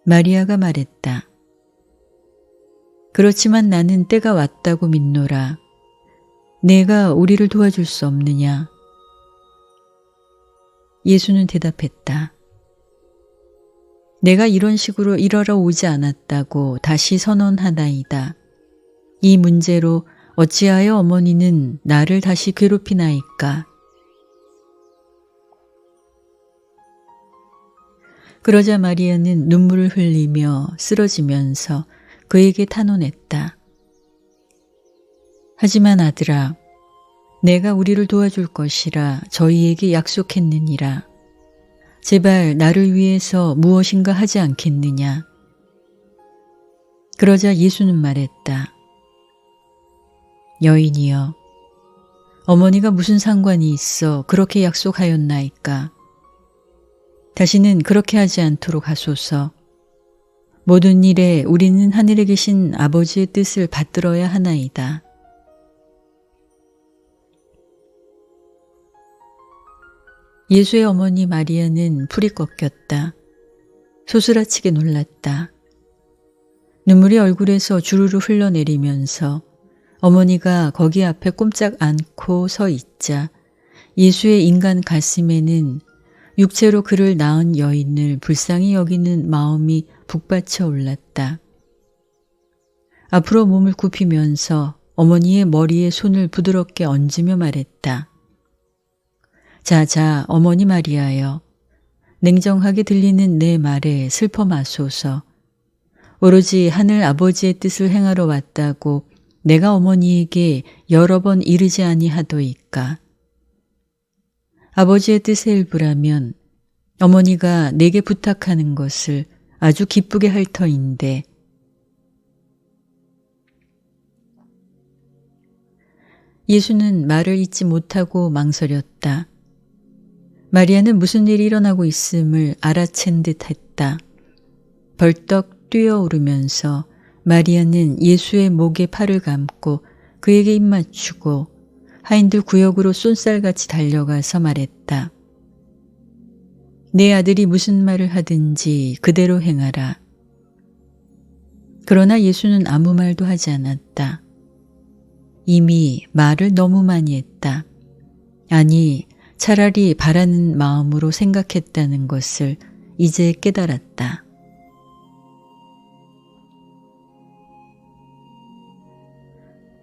Speaker 1: 마리아가 말했다. 그렇지만 나는 때가 왔다고 믿노라. 내가 우리를 도와줄 수 없느냐? 예수는 대답했다. 내가 이런 식으로 일하러 오지 않았다고 다시 선언하나이다. 이 문제로 어찌하여 어머니는 나를 다시 괴롭히나이까? 그러자 마리아는 눈물을 흘리며 쓰러지면서 그에게 탄원했다. 하지만 아들아, 내가 우리를 도와줄 것이라 저희에게 약속했느니라. 제발 나를 위해서 무엇인가 하지 않겠느냐. 그러자 예수는 말했다. 여인이여, 어머니가 무슨 상관이 있어 그렇게 약속하였나이까? 다시는 그렇게 하지 않도록 하소서. 모든 일에 우리는 하늘에 계신 아버지의 뜻을 받들어야 하나이다. 예수의 어머니 마리아는 풀이 꺾였다. 소스라치게 놀랐다. 눈물이 얼굴에서 주르르 흘러내리면서 어머니가 거기 앞에 꼼짝 않고 서 있자 예수의 인간 가슴에는 육체로 그를 낳은 여인을 불쌍히 여기는 마음이 북받쳐 올랐다. 앞으로 몸을 굽히면서 어머니의 머리에 손을 부드럽게 얹으며 말했다. 자자, 어머니 마리아여, 냉정하게 들리는 내 말에 슬퍼 마소서. 오로지 하늘 아버지의 뜻을 행하러 왔다고 내가 어머니에게 여러 번 이르지 아니하도이까. 아버지의 뜻에 일부라면 어머니가 내게 부탁하는 것을 아주 기쁘게 할 터인데 예수는 말을 잇지 못하고 망설였다. 마리아는 무슨 일이 일어나고 있음을 알아챈 듯 했다. 벌떡 뛰어오르면서 마리아는 예수의 목에 팔을 감고 그에게 입 맞추고 하인들 구역으로 쏜살같이 달려가서 말했다. 내 아들이 무슨 말을 하든지 그대로 행하라. 그러나 예수는 아무 말도 하지 않았다. 이미 말을 너무 많이 했다. 아니, 차라리 바라는 마음으로 생각했다는 것을 이제 깨달았다.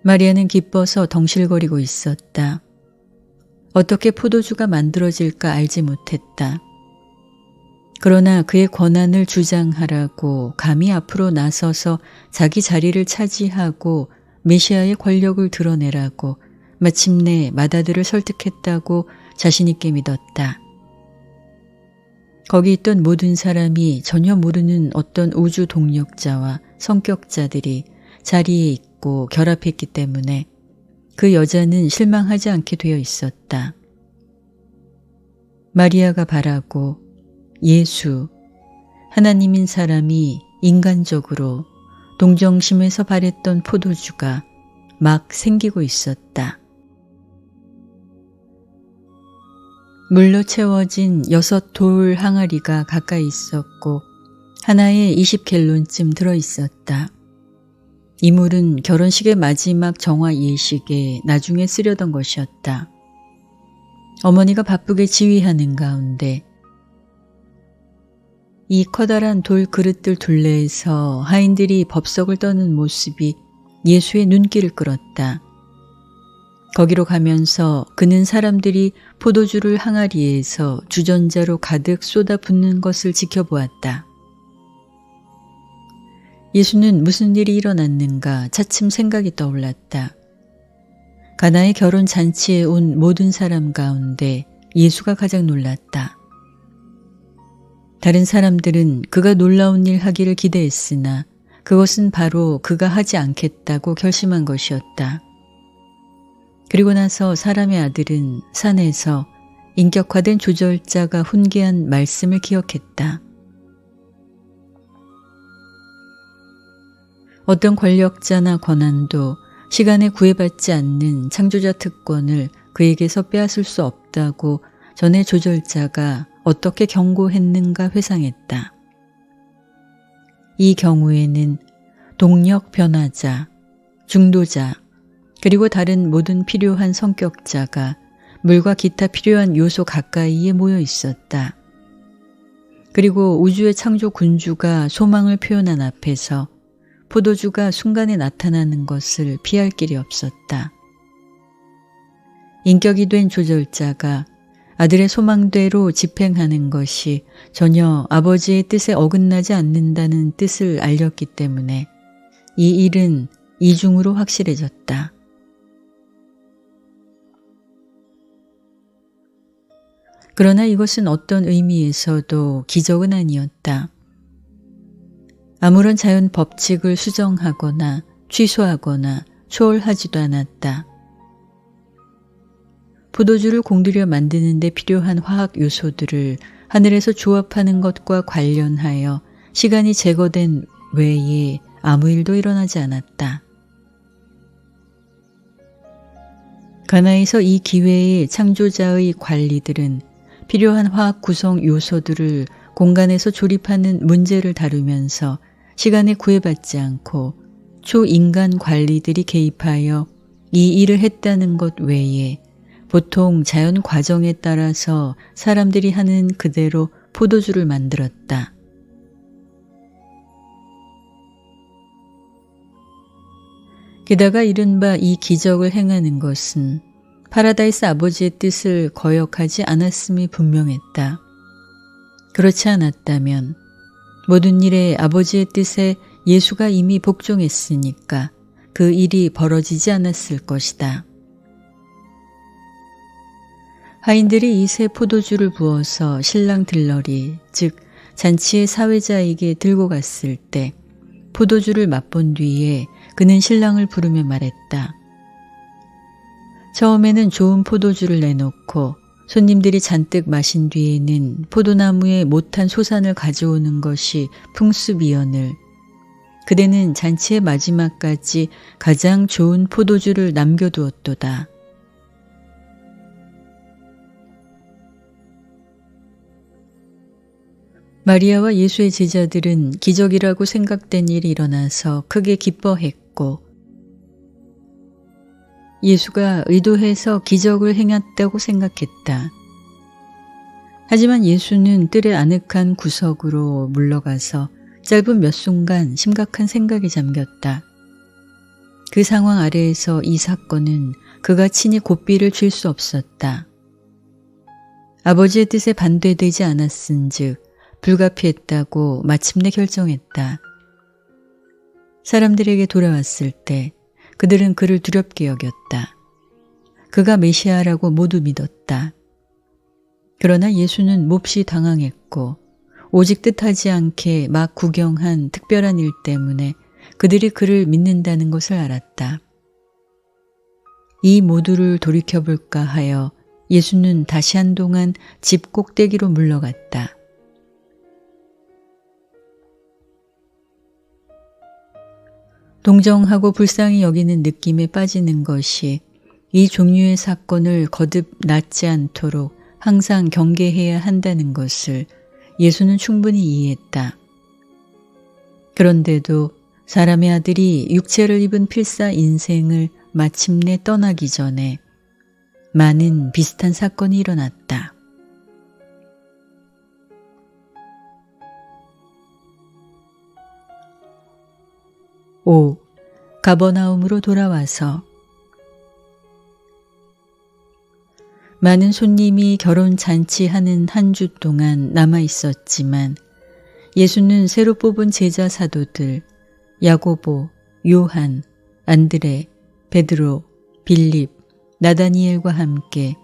Speaker 1: 마리아는 기뻐서 덩실거리고 있었다. 어떻게 포도주가 만들어질까 알지 못했다. 그러나 그의 권한을 주장하라고 감히 앞으로 나서서 자기 자리를 차지하고 메시아의 권력을 드러내라고 마침내 마다들을 설득했다고 자신있게 믿었다. 거기 있던 모든 사람이 전혀 모르는 어떤 우주 동력자와 성격자들이 자리에 있고 결합했기 때문에 그 여자는 실망하지 않게 되어 있었다. 마리아가 바라고 예수, 하나님인 사람이 인간적으로 동정심에서 바랬던 포도주가 막 생기고 있었다. 물로 채워진 6돌 항아리가 가까이 있었고 하나에 20갤론쯤 들어있었다. 이 물은 결혼식의 마지막 정화 예식에 나중에 쓰려던 것이었다. 어머니가 바쁘게 지휘하는 가운데 이 커다란 돌 그릇들 둘레에서 하인들이 법석을 떠는 모습이 예수의 눈길을 끌었다. 거기로 가면서 그는 사람들이 포도주를 항아리에서 주전자로 가득 쏟아붓는 것을 지켜보았다. 예수는 무슨 일이 일어났는가 차츰 생각이 떠올랐다. 가나의 결혼 잔치에 온 모든 사람 가운데 예수가 가장 놀랐다. 다른 사람들은 그가 놀라운 일 하기를 기대했으나 그것은 바로 그가 하지 않겠다고 결심한 것이었다. 그리고 나서 사람의 아들은 산에서 인격화된 조절자가 훈계한 말씀을 기억했다. 어떤 권력자나 권한도 시간에 구애받지 않는 창조자 특권을 그에게서 빼앗을 수 없다고 전에 조절자가 어떻게 경고했는가 회상했다. 이 경우에는 동력 변화자, 중도자, 그리고 다른 모든 필요한 성격자가 물과 기타 필요한 요소 가까이에 모여 있었다. 그리고 우주의 창조 군주가 소망을 표현한 앞에서 포도주가 순간에 나타나는 것을 피할 길이 없었다. 인격이 된 조절자가 아들의 소망대로 집행하는 것이 전혀 아버지의 뜻에 어긋나지 않는다는 뜻을 알렸기 때문에 이 일은 이중으로 확실해졌다. 그러나 이것은 어떤 의미에서도 기적은 아니었다. 아무런 자연 법칙을 수정하거나 취소하거나 초월하지도 않았다. 포도주를 공들여 만드는 데 필요한 화학 요소들을 하늘에서 조합하는 것과 관련하여 시간이 제거된 외에 아무 일도 일어나지 않았다. 가나에서 이 기회에 창조자의 관리들은 필요한 화학 구성 요소들을 공간에서 조립하는 문제를 다루면서 시간에 구애받지 않고 초인간 관리들이 개입하여 이 일을 했다는 것 외에 보통 자연 과정에 따라서 사람들이 하는 그대로 포도주를 만들었다. 게다가 이른바 이 기적을 행하는 것은 파라다이스 아버지의 뜻을 거역하지 않았음이 분명했다. 그렇지 않았다면 모든 일에 아버지의 뜻에 예수가 이미 복종했으니까 그 일이 벌어지지 않았을 것이다. 하인들이 이 새 포도주를 부어서 신랑 들러리, 즉 잔치의 사회자에게 들고 갔을 때 포도주를 맛본 뒤에 그는 신랑을 부르며 말했다. 처음에는 좋은 포도주를 내놓고 손님들이 잔뜩 마신 뒤에는 포도나무에 못한 소산을 가져오는 것이 풍습이언을 그대는 잔치의 마지막까지 가장 좋은 포도주를 남겨두었도다. 마리아와 예수의 제자들은 기적이라고 생각된 일이 일어나서 크게 기뻐했고 예수가 의도해서 기적을 행했다고 생각했다. 하지만 예수는 뜰의 아늑한 구석으로 물러가서 짧은 몇 순간 심각한 생각에 잠겼다. 그 상황 아래에서 이 사건은 그가 친히 고삐를 쥘 수 없었다. 아버지의 뜻에 반대되지 않았은즉 불가피했다고 마침내 결정했다. 사람들에게 돌아왔을 때 그들은 그를 두렵게 여겼다. 그가 메시아라고 모두 믿었다. 그러나 예수는 몹시 당황했고 오직 뜻하지 않게 막 구경한 특별한 일 때문에 그들이 그를 믿는다는 것을 알았다. 이 모두를 돌이켜볼까 하여 예수는 다시 한동안 집 꼭대기로 물러갔다. 동정하고 불쌍히 여기는 느낌에 빠지는 것이 이 종류의 사건을 거듭 낳지 않도록 항상 경계해야 한다는 것을 예수는 충분히 이해했다. 그런데도 사람의 아들이 육체를 입은 필사 인생을 마침내 떠나기 전에 많은 비슷한 사건이 일어났다. 5. 가버나움으로 돌아와서 많은 손님이 결혼 잔치하는 한 주 동안 남아 있었지만 예수는 새로 뽑은 제자 사도들 야고보, 요한, 안드레, 베드로, 빌립, 나다니엘과 함께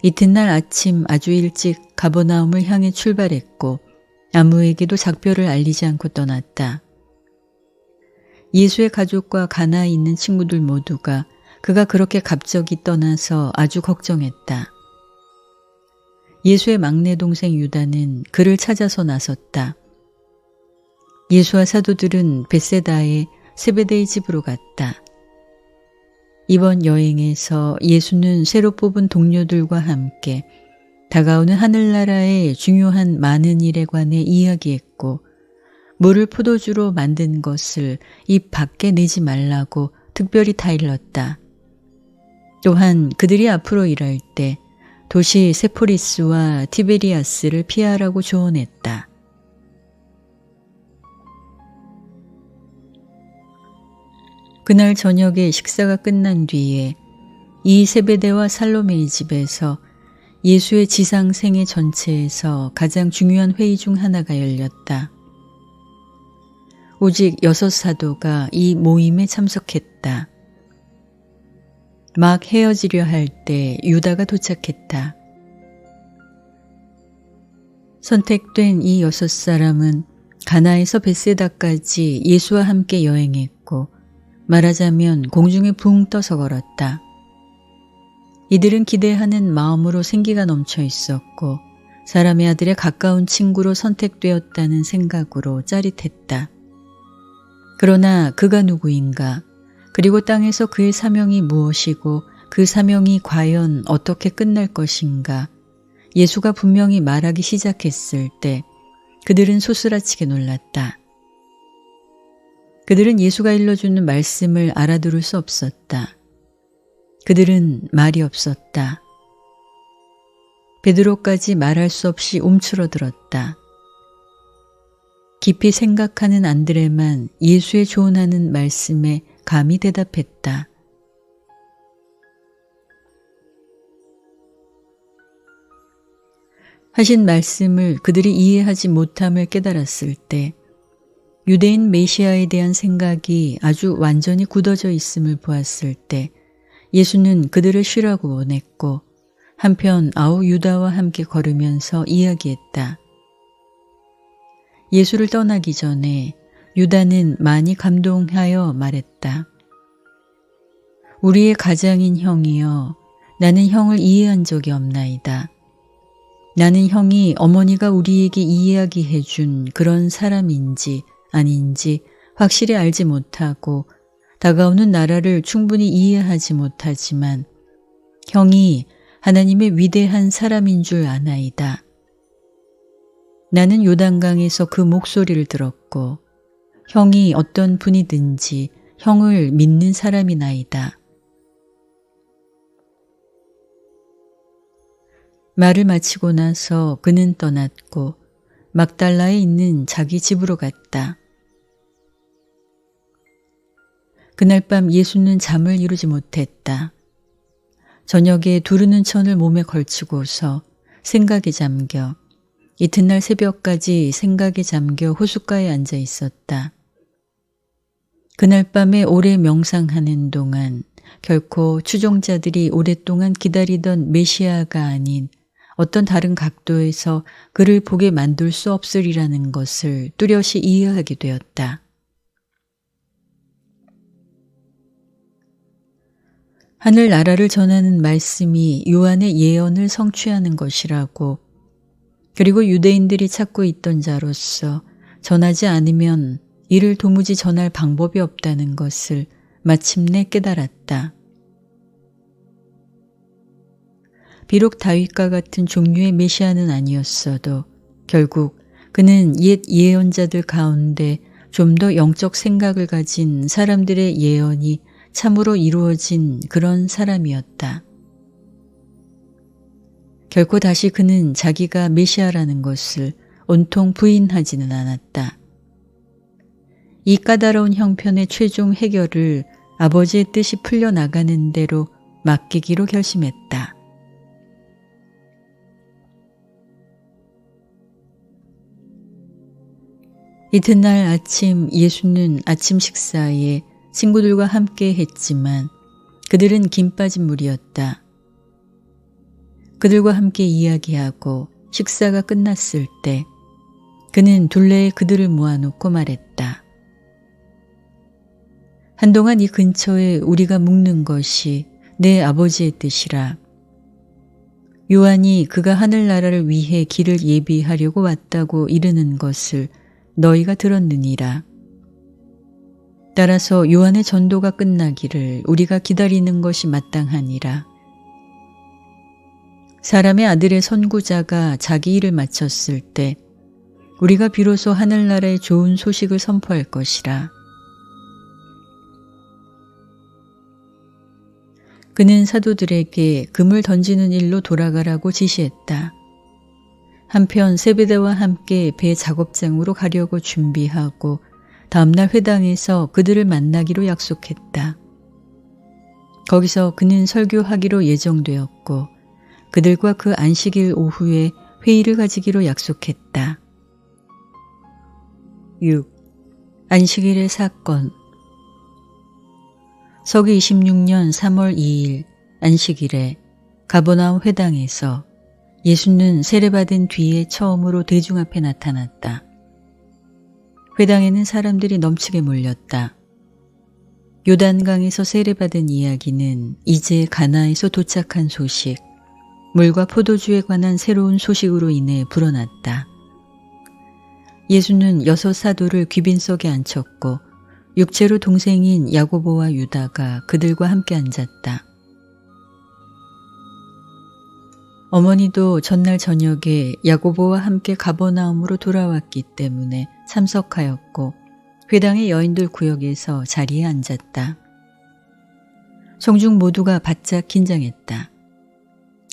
Speaker 1: 이튿날 아침 아주 일찍 가버나움을 향해 출발했고 아무에게도 작별을 알리지 않고 떠났다. 예수의 가족과 가나에 있는 친구들 모두가 그가 그렇게 갑자기 떠나서 아주 걱정했다. 예수의 막내 동생 유다는 그를 찾아서 나섰다. 예수와 사도들은 벳세다의 세베대의 집으로 갔다. 이번 여행에서 예수는 새로 뽑은 동료들과 함께 다가오는 하늘나라의 중요한 많은 일에 관해 이야기했고 물을 포도주로 만든 것을 입 밖에 내지 말라고 특별히 타일렀다. 또한 그들이 앞으로 일할 때 도시 세포리스와 티베리아스를 피하라고 조언했다. 그날 저녁에 식사가 끝난 뒤에 이 세베대와 살로메의 집에서 예수의 지상 생애 전체에서 가장 중요한 회의 중 하나가 열렸다. 오직 6 사도가 이 모임에 참석했다. 막 헤어지려 할 때 유다가 도착했다. 선택된 이 6 사람은 가나에서 벳세다까지 예수와 함께 여행했고 말하자면 공중에 붕 떠서 걸었다. 이들은 기대하는 마음으로 생기가 넘쳐 있었고 사람의 아들의 가까운 친구로 선택되었다는 생각으로 짜릿했다. 그러나 그가 누구인가? 그리고 땅에서 그의 사명이 무엇이고 그 사명이 과연 어떻게 끝날 것인가? 예수가 분명히 말하기 시작했을 때 그들은 소스라치게 놀랐다. 그들은 예수가 일러주는 말씀을 알아들을 수 없었다. 그들은 말이 없었다. 베드로까지 말할 수 없이 움츠러들었다. 깊이 생각하는 안드레만 예수의 조언하는 말씀에 감히 대답했다. 하신 말씀을 그들이 이해하지 못함을 깨달았을 때 유대인 메시아에 대한 생각이 아주 완전히 굳어져 있음을 보았을 때 예수는 그들을 쉬라고 원했고 한편 아우 유다와 함께 걸으면서 이야기했다. 예수를 떠나기 전에 유다는 많이 감동하여 말했다. 우리의 가장인 형이여, 나는 형을 이해한 적이 없나이다. 나는 형이 어머니가 우리에게 이야기해 준 그런 사람인지 아닌지 확실히 알지 못하고 다가오는 나라를 충분히 이해하지 못하지만 형이 하나님의 위대한 사람인 줄 아나이다. 나는 요단강에서 그 목소리를 들었고 형이 어떤 분이든지 형을 믿는 사람이나이다. 말을 마치고 나서 그는 떠났고 막달라에 있는 자기 집으로 갔다. 그날 밤 예수는 잠을 이루지 못했다. 저녁에 두르는 천을 몸에 걸치고서 생각에 잠겨 이튿날 새벽까지 생각에 잠겨 호숫가에 앉아 있었다. 그날 밤에 오래 명상하는 동안 결코 추종자들이 오랫동안 기다리던 메시아가 아닌 어떤 다른 각도에서 그를 보게 만들 수 없으리라는 것을 뚜렷이 이해하게 되었다. 하늘나라를 전하는 말씀이 요한의 예언을 성취하는 것이라고, 그리고 유대인들이 찾고 있던 자로서 전하지 않으면 이를 도무지 전할 방법이 없다는 것을 마침내 깨달았다. 비록 다윗과 같은 종류의 메시아는 아니었어도 결국 그는 옛 예언자들 가운데 좀 더 영적 생각을 가진 사람들의 예언이 참으로 이루어진 그런 사람이었다. 결코 다시 그는 자기가 메시아라는 것을 온통 부인하지는 않았다. 이 까다로운 형편의 최종 해결을 아버지의 뜻이 풀려나가는 대로 맡기기로 결심했다. 이튿날 아침 예수는 아침 식사에 친구들과 함께 했지만 그들은 김 빠진 무리였다. 그들과 함께 이야기하고 식사가 끝났을 때 그는 둘레에 그들을 모아놓고 말했다. 한동안 이 근처에 우리가 묵는 것이 내 아버지의 뜻이라. 요한이 그가 하늘나라를 위해 길을 예비하려고 왔다고 이르는 것을 너희가 들었느니라. 따라서 요한의 전도가 끝나기를 우리가 기다리는 것이 마땅하니라. 사람의 아들의 선구자가 자기 일을 마쳤을 때 우리가 비로소 하늘나라의 좋은 소식을 선포할 것이라. 그는 사도들에게 금을 던지는 일로 돌아가라고 지시했다. 한편 세베대와 함께 배 작업장으로 가려고 준비하고 다음날 회당에서 그들을 만나기로 약속했다. 거기서 그는 설교하기로 예정되었고 그들과 그 안식일 오후에 회의를 가지기로 약속했다. 6. 안식일의 사건. 서기 26년 3월 2일 안식일에 가버나움 회당에서 예수는 세례받은 뒤에 처음으로 대중 앞에 나타났다. 회당에는 사람들이 넘치게 몰렸다. 요단강에서 세례받은 이야기는 이제 가나에서 도착한 소식, 물과 포도주에 관한 새로운 소식으로 인해 불어났다. 예수는 6 사도를 귀빈석에 앉혔고 육체로 동생인 야고보와 유다가 그들과 함께 앉았다. 어머니도 전날 저녁에 야고보와 함께 가버나움으로 돌아왔기 때문에 참석하였고 회당의 여인들 구역에서 자리에 앉았다. 성중 모두가 바짝 긴장했다.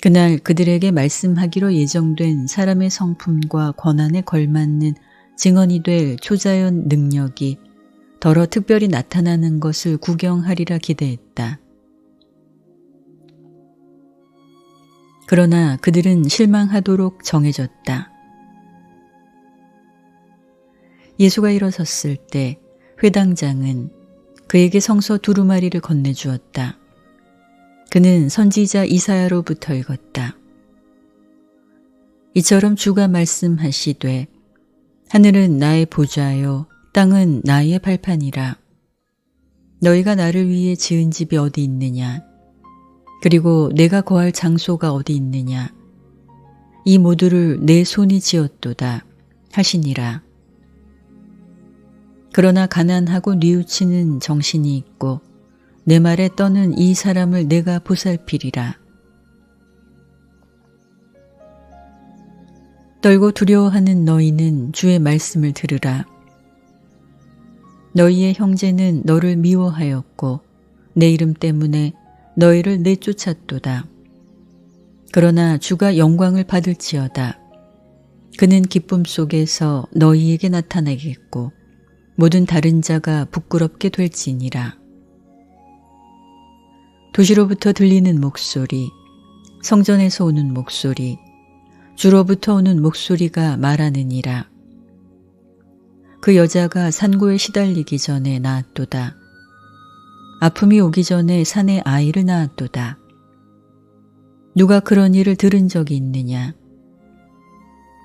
Speaker 1: 그날 그들에게 말씀하기로 예정된 사람의 성품과 권한에 걸맞는 증언이 될 초자연 능력이 더러 특별히 나타나는 것을 구경하리라 기대했다. 그러나 그들은 실망하도록 정해졌다. 예수가 일어섰을 때 회당장은 그에게 성서 두루마리를 건네주었다. 그는 선지자 이사야로부터 읽었다. 이처럼 주가 말씀하시되 하늘은 나의 보좌요 땅은 나의 발판이라. 너희가 나를 위해 지은 집이 어디 있느냐? 그리고 내가 거할 장소가 어디 있느냐? 이 모두를 내 손이 지었도다 하시니라. 그러나 가난하고 뉘우치는 정신이 있고 내 말에 떠는 이 사람을 내가 보살피리라. 떨고 두려워하는 너희는 주의 말씀을 들으라. 너희의 형제는 너를 미워하였고 내 이름 때문에 너희를 내쫓았도다. 그러나 주가 영광을 받을지어다. 그는 기쁨 속에서 너희에게 나타나겠고 모든 다른 자가 부끄럽게 될지니라. 도시로부터 들리는 목소리, 성전에서 오는 목소리, 주로부터 오는 목소리가 말하느니라. 그 여자가 산고에 시달리기 전에 낳았도다. 아픔이 오기 전에 산에 아이를 낳았도다. 누가 그런 일을 들은 적이 있느냐?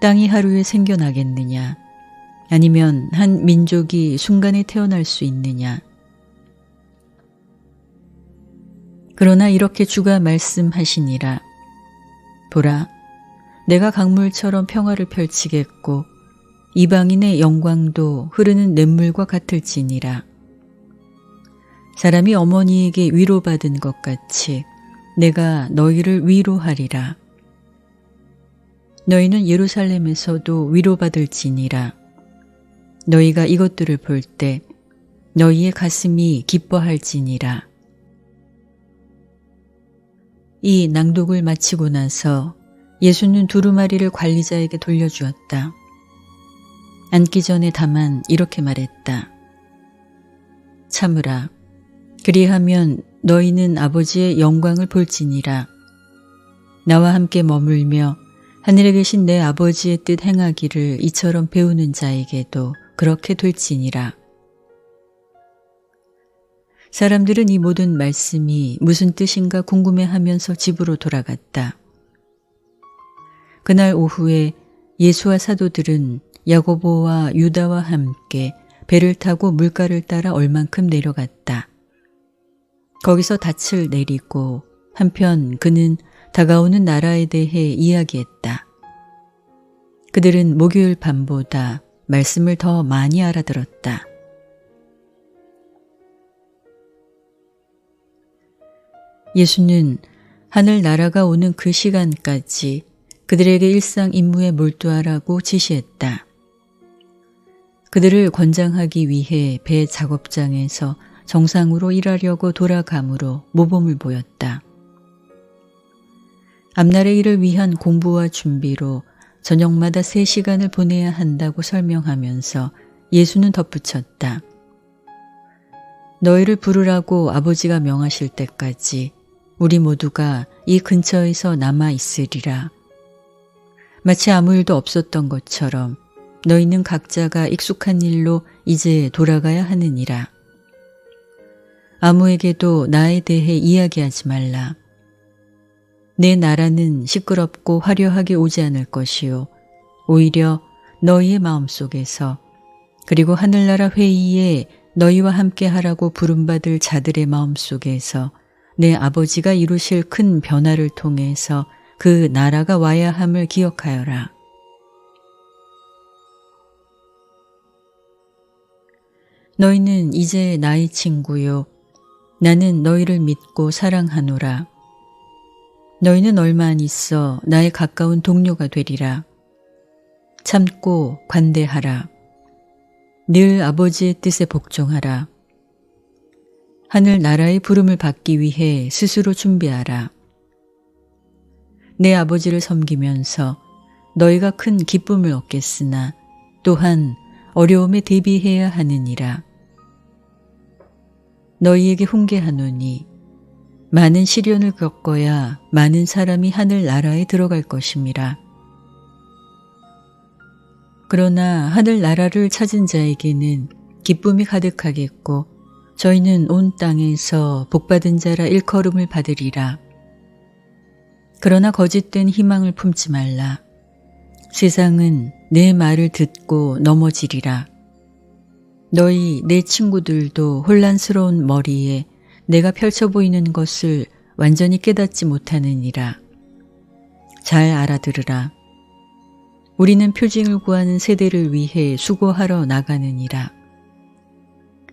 Speaker 1: 땅이 하루에 생겨나겠느냐? 아니면 한 민족이 순간에 태어날 수 있느냐? 그러나 이렇게 주가 말씀하시니라. 보라, 내가 강물처럼 평화를 펼치겠고 이방인의 영광도 흐르는 냇물과 같을지니라. 사람이 어머니에게 위로받은 것 같이 내가 너희를 위로하리라. 너희는 예루살렘에서도 위로받을지니라. 너희가 이것들을 볼 때 너희의 가슴이 기뻐할지니라. 이 낭독을 마치고 나서 예수는 두루마리를 관리자에게 돌려주었다. 앉기 전에 다만 이렇게 말했다. 참으라. 그리하면 너희는 아버지의 영광을 볼지니라. 나와 함께 머물며 하늘에 계신 내 아버지의 뜻 행하기를 이처럼 배우는 자에게도 그렇게 될지니라. 사람들은 이 모든 말씀이 무슨 뜻인가 궁금해하면서 집으로 돌아갔다. 그날 오후에 예수와 사도들은 야고보와 유다와 함께 배를 타고 물가를 따라 얼만큼 내려갔다. 거기서 닻을 내리고 한편 그는 다가오는 나라에 대해 이야기했다. 그들은 목요일 밤보다 말씀을 더 많이 알아들었다. 예수는 하늘나라가 오는 그 시간까지 그들에게 일상 임무에 몰두하라고 지시했다. 그들을 권장하기 위해 배 작업장에서 정상으로 일하려고 돌아가므로 모범을 보였다. 앞날의 일을 위한 공부와 준비로 저녁마다 3시간을 보내야 한다고 설명하면서 예수는 덧붙였다. 너희를 부르라고 아버지가 명하실 때까지 우리 모두가 이 근처에서 남아 있으리라. 마치 아무 일도 없었던 것처럼 너희는 각자가 익숙한 일로 이제 돌아가야 하느니라. 아무에게도 나에 대해 이야기하지 말라. 내 나라는 시끄럽고 화려하게 오지 않을 것이요. 오히려 너희의 마음속에서 그리고 하늘나라 회의에 너희와 함께 하라고 부름받을 자들의 마음속에서 내 아버지가 이루실 큰 변화를 통해서 그 나라가 와야 함을 기억하여라. 너희는 이제 나의 친구요. 나는 너희를 믿고 사랑하노라. 너희는 얼마 안 있어 나의 가까운 동료가 되리라. 참고 관대하라. 늘 아버지의 뜻에 복종하라. 하늘 나라의 부름을 받기 위해 스스로 준비하라. 내 아버지를 섬기면서 너희가 큰 기쁨을 얻겠으나 또한 어려움에 대비해야 하느니라. 너희에게 훈계하노니 많은 시련을 겪어야 많은 사람이 하늘 나라에 들어갈 것임이라. 그러나 하늘 나라를 찾은 자에게는 기쁨이 가득하겠고 저희는 온 땅에서 복받은 자라 일컬음을 받으리라. 그러나 거짓된 희망을 품지 말라. 세상은 내 말을 듣고 넘어지리라. 너희 내 친구들도 혼란스러운 머리에 내가 펼쳐 보이는 것을 완전히 깨닫지 못하느니라. 잘 알아들으라. 우리는 표징을 구하는 세대를 위해 수고하러 나가느니라.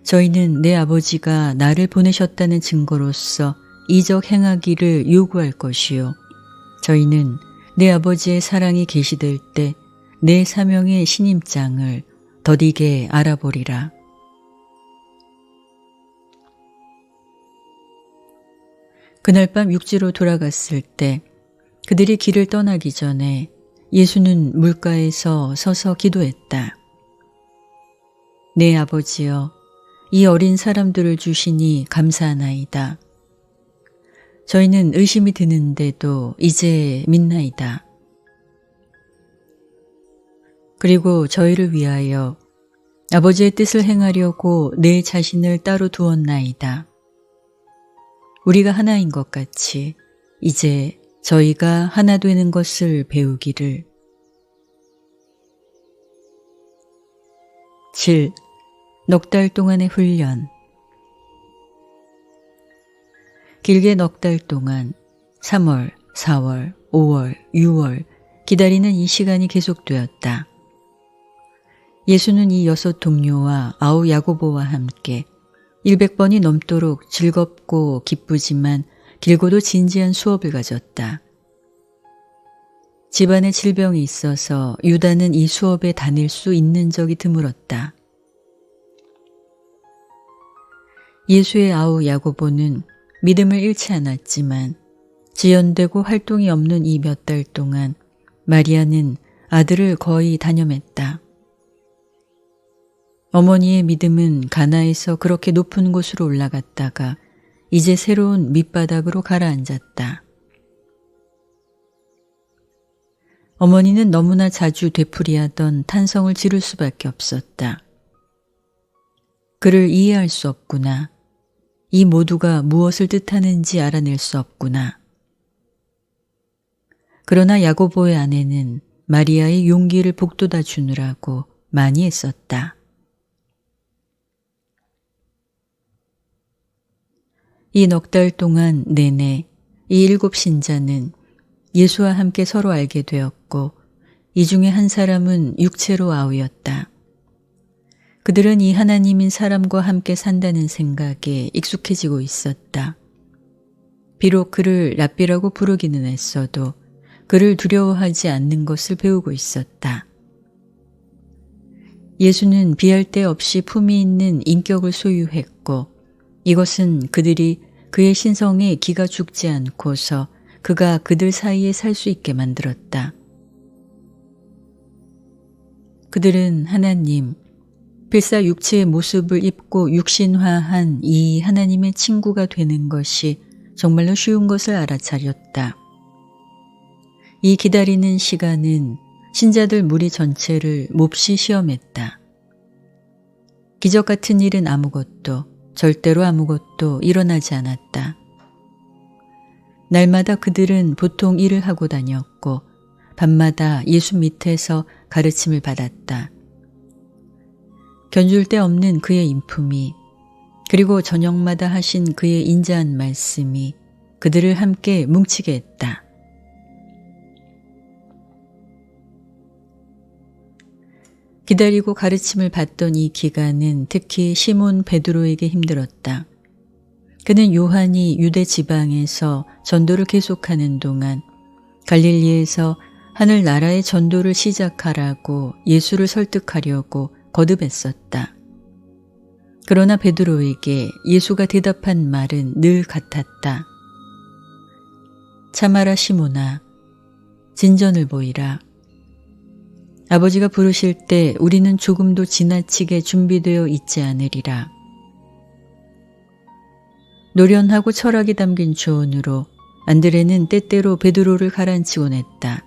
Speaker 1: 저희는 내 아버지가 나를 보내셨다는 증거로서 이적 행하기를 요구할 것이요. 저희는 내 아버지의 사랑이 계시될 때 내 사명의 신임장을 더디게 알아보리라. 그날 밤 육지로 돌아갔을 때 그들이 길을 떠나기 전에 예수는 물가에서 서서 기도했다. 내 아버지여, 이 어린 사람들을 주시니 감사하나이다. 저희는 의심이 드는데도 이제 믿나이다. 그리고 저희를 위하여 아버지의 뜻을 행하려고 내 자신을 따로 두었나이다. 우리가 하나인 것 같이 이제 저희가 하나 되는 것을 배우기를. 7. 넉 달 동안의 훈련. 길게 넉 달 동안 3월, 4월, 5월, 6월 기다리는 이 시간이 계속되었다. 예수는 이 6 동료와 9 야고보와 함께 100번이 넘도록 즐겁고 기쁘지만 길고도 진지한 수업을 가졌다. 집안에 질병이 있어서 유다는 이 수업에 다닐 수 있는 적이 드물었다. 예수의 아우 야고보는 믿음을 잃지 않았지만 지연되고 활동이 없는 이 몇 달 동안 마리아는 아들을 거의 단염했다. 어머니의 믿음은 가나에서 그렇게 높은 곳으로 올라갔다가 이제 새로운 밑바닥으로 가라앉았다. 어머니는 너무나 자주 되풀이하던 탄성을 지를 수밖에 없었다. 그를 이해할 수 없구나. 이 모두가 무엇을 뜻하는지 알아낼 수 없구나. 그러나 야고보의 아내는 마리아의 용기를 북돋아 주느라고 많이 애썼다. 이 넉 달 동안 내내 이 7 신자는 예수와 함께 서로 알게 되었고 이 중에 한 사람은 육체로 아우였다. 그들은 이 하나님인 사람과 함께 산다는 생각에 익숙해지고 있었다. 비록 그를 랍비라고 부르기는 했어도 그를 두려워하지 않는 것을 배우고 있었다. 예수는 비할 데 없이 품위 있는 인격을 소유했고 이것은 그들이 그의 신성에 기가 죽지 않고서 그가 그들 사이에 살 수 있게 만들었다. 그들은 하나님, 필사 육체의 모습을 입고 육신화한 이 하나님의 친구가 되는 것이 정말로 쉬운 것을 알아차렸다. 이 기다리는 시간은 신자들 무리 전체를 몹시 시험했다. 기적 같은 일은 아무것도, 절대로 아무것도 일어나지 않았다. 날마다 그들은 보통 일을 하고 다녔고 밤마다 예수 밑에서 가르침을 받았다. 견줄 데 없는 그의 인품이 그리고 저녁마다 하신 그의 인자한 말씀이 그들을 함께 뭉치게 했다. 기다리고 가르침을 받던 이 기간은 특히 시몬 베드로에게 힘들었다. 그는 요한이 유대 지방에서 전도를 계속하는 동안 갈릴리에서 하늘나라의 전도를 시작하라고 예수를 설득하려고 거듭했었다. 그러나 베드로에게 예수가 대답한 말은 늘 같았다. 참아라 시몬아, 진전을 보이라. 아버지가 부르실 때 우리는 조금도 지나치게 준비되어 있지 않으리라. 노련하고 철학이 담긴 조언으로 안드레는 때때로 베드로를 가라앉히곤 했다.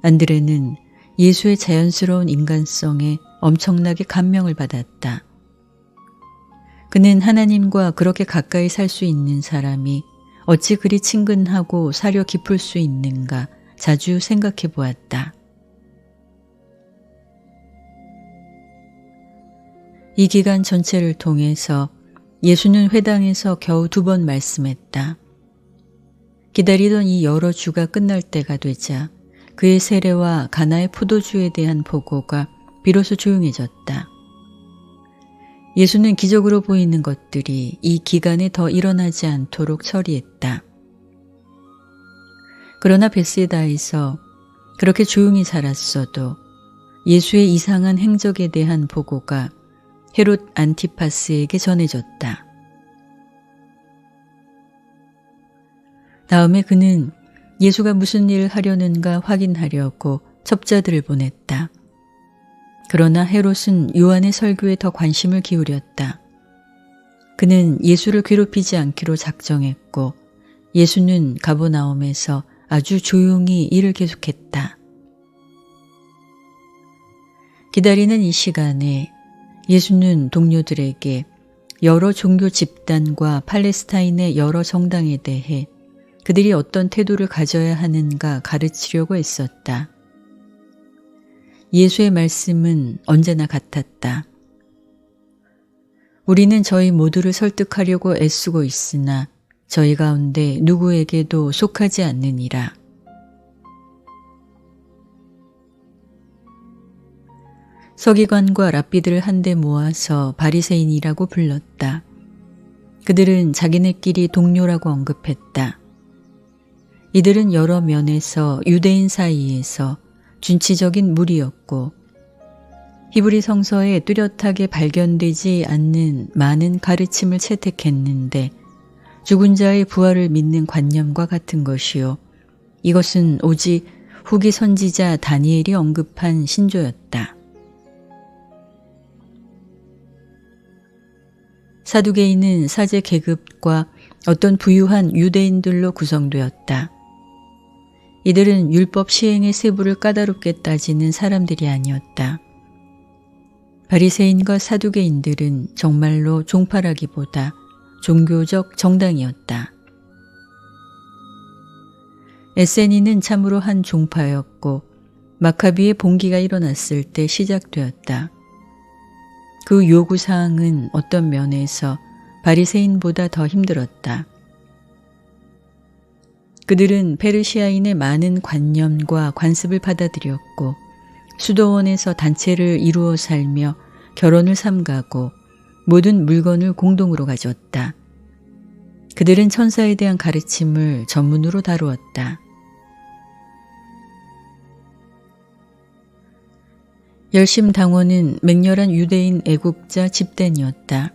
Speaker 1: 안드레는 예수의 자연스러운 인간성에 엄청나게 감명을 받았다. 그는 하나님과 그렇게 가까이 살 수 있는 사람이 어찌 그리 친근하고 사려 깊을 수 있는가 자주 생각해 보았다. 이 기간 전체를 통해서 예수는 회당에서 겨우 2번 말씀했다. 기다리던 이 여러 주가 끝날 때가 되자 그의 세례와 가나의 포도주에 대한 보고가 비로소 조용해졌다. 예수는 기적으로 보이는 것들이 이 기간에 더 일어나지 않도록 처리했다. 그러나 베세다에서 그렇게 조용히 살았어도 예수의 이상한 행적에 대한 보고가 헤롯 안티파스에게 전해졌다. 다음에 그는 예수가 무슨 일을 하려는가 확인하려고 첩자들을 보냈다. 그러나 헤롯은 요한의 설교에 더 관심을 기울였다. 그는 예수를 괴롭히지 않기로 작정했고 예수는 가버나움에서 아주 조용히 일을 계속했다. 기다리는 이 시간에 예수는 동료들에게 여러 종교 집단과 팔레스타인의 여러 정당에 대해 그들이 어떤 태도를 가져야 하는가 가르치려고 애썼다. 예수의 말씀은 언제나 같았다. 우리는 저희 모두를 설득하려고 애쓰고 있으나 저희 가운데 누구에게도 속하지 않느니라. 서기관과 랍비들을 한데 모아서 바리새인이라고 불렀다. 그들은 자기네끼리 동료라고 언급했다. 이들은 여러 면에서 유대인 사이에서 준치적인 무리였고 히브리 성서에 뚜렷하게 발견되지 않는 많은 가르침을 채택했는데 죽은 자의 부활을 믿는 관념과 같은 것이요. 이것은 오직 후기 선지자 다니엘이 언급한 신조였다. 사두개인은 사제 계급과 어떤 부유한 유대인들로 구성되었다. 이들은 율법 시행의 세부를 까다롭게 따지는 사람들이 아니었다. 바리새인과 사두개인들은 정말로 종파라기보다 종교적 정당이었다. 에세니는 참으로 한 종파였고 마카비의 봉기가 일어났을 때 시작되었다. 그 요구사항은 어떤 면에서 바리새인보다 더 힘들었다. 그들은 페르시아인의 많은 관념과 관습을 받아들였고 수도원에서 단체를 이루어 살며 결혼을 삼가고 모든 물건을 공동으로 가졌다. 그들은 천사에 대한 가르침을 전문으로 다루었다. 열심당원은 맹렬한 유대인 애국자 집단이었다.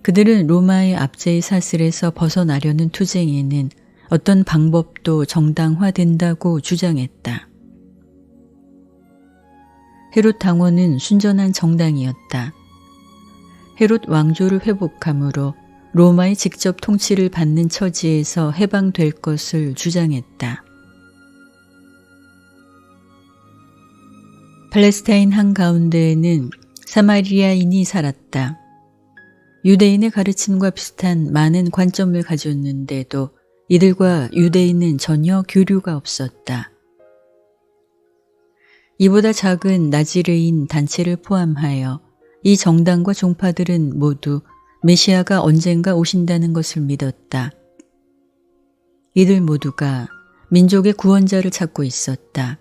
Speaker 1: 그들은 로마의 압제의 사슬에서 벗어나려는 투쟁에는 어떤 방법도 정당화된다고 주장했다. 헤롯 당원은 순전한 정당이었다. 헤롯 왕조를 회복함으로 로마의 직접 통치를 받는 처지에서 해방될 것을 주장했다. 팔레스타인 한가운데에는 사마리아인이 살았다. 유대인의 가르침과 비슷한 많은 관점을 가졌는데도 이들과 유대인은 전혀 교류가 없었다. 이보다 작은 나지르인 단체를 포함하여 이 정당과 종파들은 모두 메시아가 언젠가 오신다는 것을 믿었다. 이들 모두가 민족의 구원자를 찾고 있었다.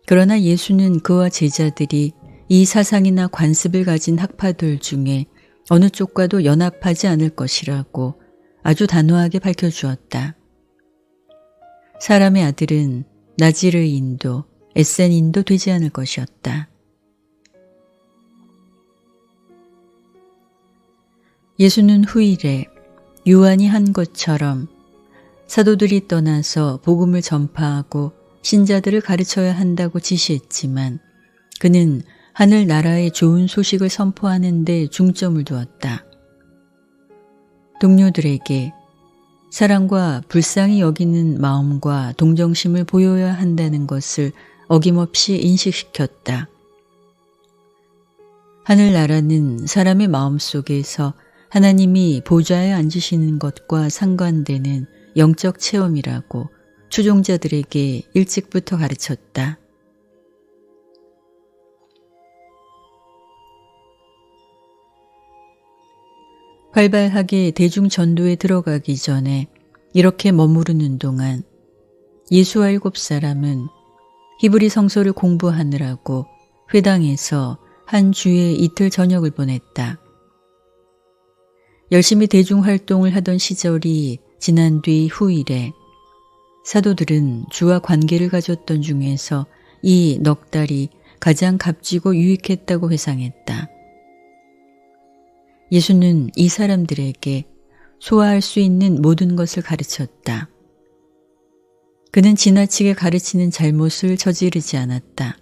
Speaker 1: 그러나 예수는 그와 제자들이 이 사상이나 관습을 가진 학파들 중에 어느 쪽과도 연합하지 않을 것이라고 아주 단호하게 밝혀주었다. 사람의 아들은 나지르인도 에센인도 되지 않을 것이었다. 예수는 후일에 요한이 한 것처럼 사도들이 떠나서 복음을 전파하고 신자들을 가르쳐야 한다고 지시했지만 그는 하늘나라의 좋은 소식을 선포하는 데 중점을 두었다. 동료들에게 사랑과 불쌍히 여기는 마음과 동정심을 보여야 한다는 것을 어김없이 인식시켰다. 하늘나라는 사람의 마음속에서 하나님이 보좌에 앉으시는 것과 상관되는 영적 체험이라고 추종자들에게 일찍부터 가르쳤다. 활발하게 대중전도에 들어가기 전에 이렇게 머무르는 동안 예수와 7사람은 히브리 성서를 공부하느라고 회당에서 한 주에 이틀 저녁을 보냈다. 열심히 대중활동을 하던 시절이 지난 뒤 후일에 사도들은 주와 관계를 가졌던 중에서 이 넉 달이 가장 값지고 유익했다고 회상했다. 예수는 이 사람들에게 소화할 수 있는 모든 것을 가르쳤다. 그는 지나치게 가르치는 잘못을 저지르지 않았다.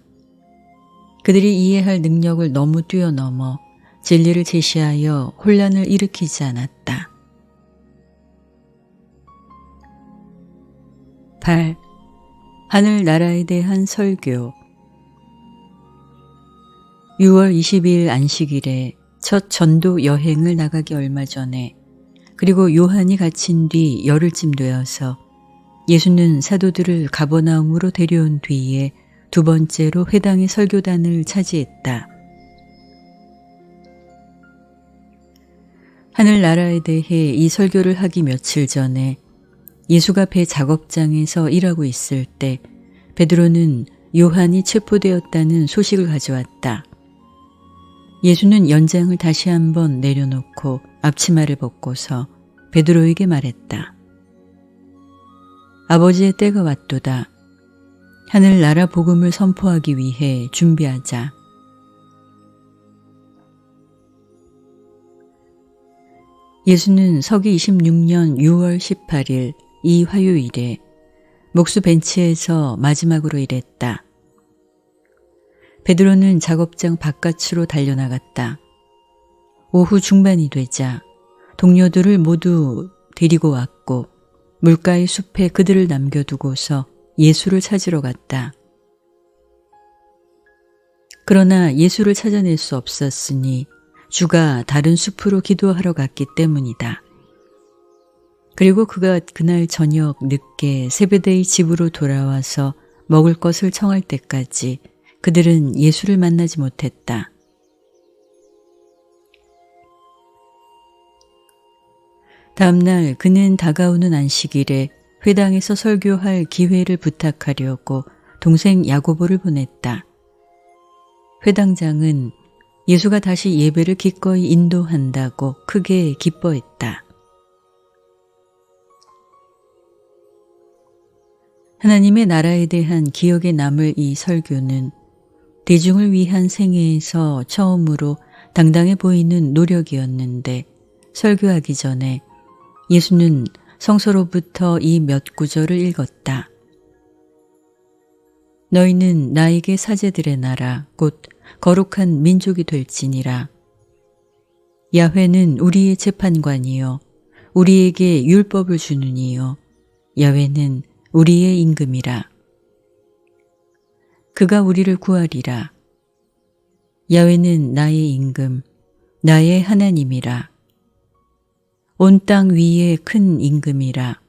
Speaker 1: 그들이 이해할 능력을 너무 뛰어넘어 진리를 제시하여 혼란을 일으키지 않았다. 8. 하늘나라에 대한 설교 6월 22일 안식일에 첫 전도 여행을 나가기 얼마 전에, 그리고 요한이 갇힌 뒤 열흘쯤 되어서 예수는 사도들을 가버나움으로 데려온 뒤에 두 번째로 회당의 설교단을 차지했다. 하늘나라에 대해 이 설교를 하기 며칠 전에 예수가 배 작업장에서 일하고 있을 때 베드로는 요한이 체포되었다는 소식을 가져왔다. 예수는 연장을 다시 한번 내려놓고 앞치마를 벗고서 베드로에게 말했다. 아버지의 때가 왔도다. 하늘나라 복음을 선포하기 위해 준비하자. 예수는 서기 26년 6월 18일 이 화요일에 목수 벤치에서 마지막으로 일했다. 베드로는 작업장 바깥으로 달려나갔다. 오후 중반이 되자 동료들을 모두 데리고 왔고 물가의 숲에 그들을 남겨두고서 예수를 찾으러 갔다. 그러나 예수를 찾아낼 수 없었으니 주가 다른 숲으로 기도하러 갔기 때문이다. 그리고 그가 그날 저녁 늦게 세베대의 집으로 돌아와서 먹을 것을 청할 때까지 그들은 예수를 만나지 못했다. 다음 날 그는 다가오는 안식일에 회당에서 설교할 기회를 부탁하려고 동생 야고보를 보냈다. 회당장은 예수가 다시 예배를 기꺼이 인도한다고 크게 기뻐했다. 하나님의 나라에 대한 기억에 남을 이 설교는 대중을 위한 생애에서 처음으로 당당해 보이는 노력이었는데 설교하기 전에 예수는 성서로부터 이 몇 구절을 읽었다. 너희는 나에게 사제들의 나라 곧 거룩한 민족이 될지니라. 야훼는 우리의 재판관이요 우리에게 율법을 주는 이요 야훼는 우리의 임금이라. 그가 우리를 구하리라. 야훼는 나의 임금, 나의 하나님이라. 온 땅 위에 큰 임금이라.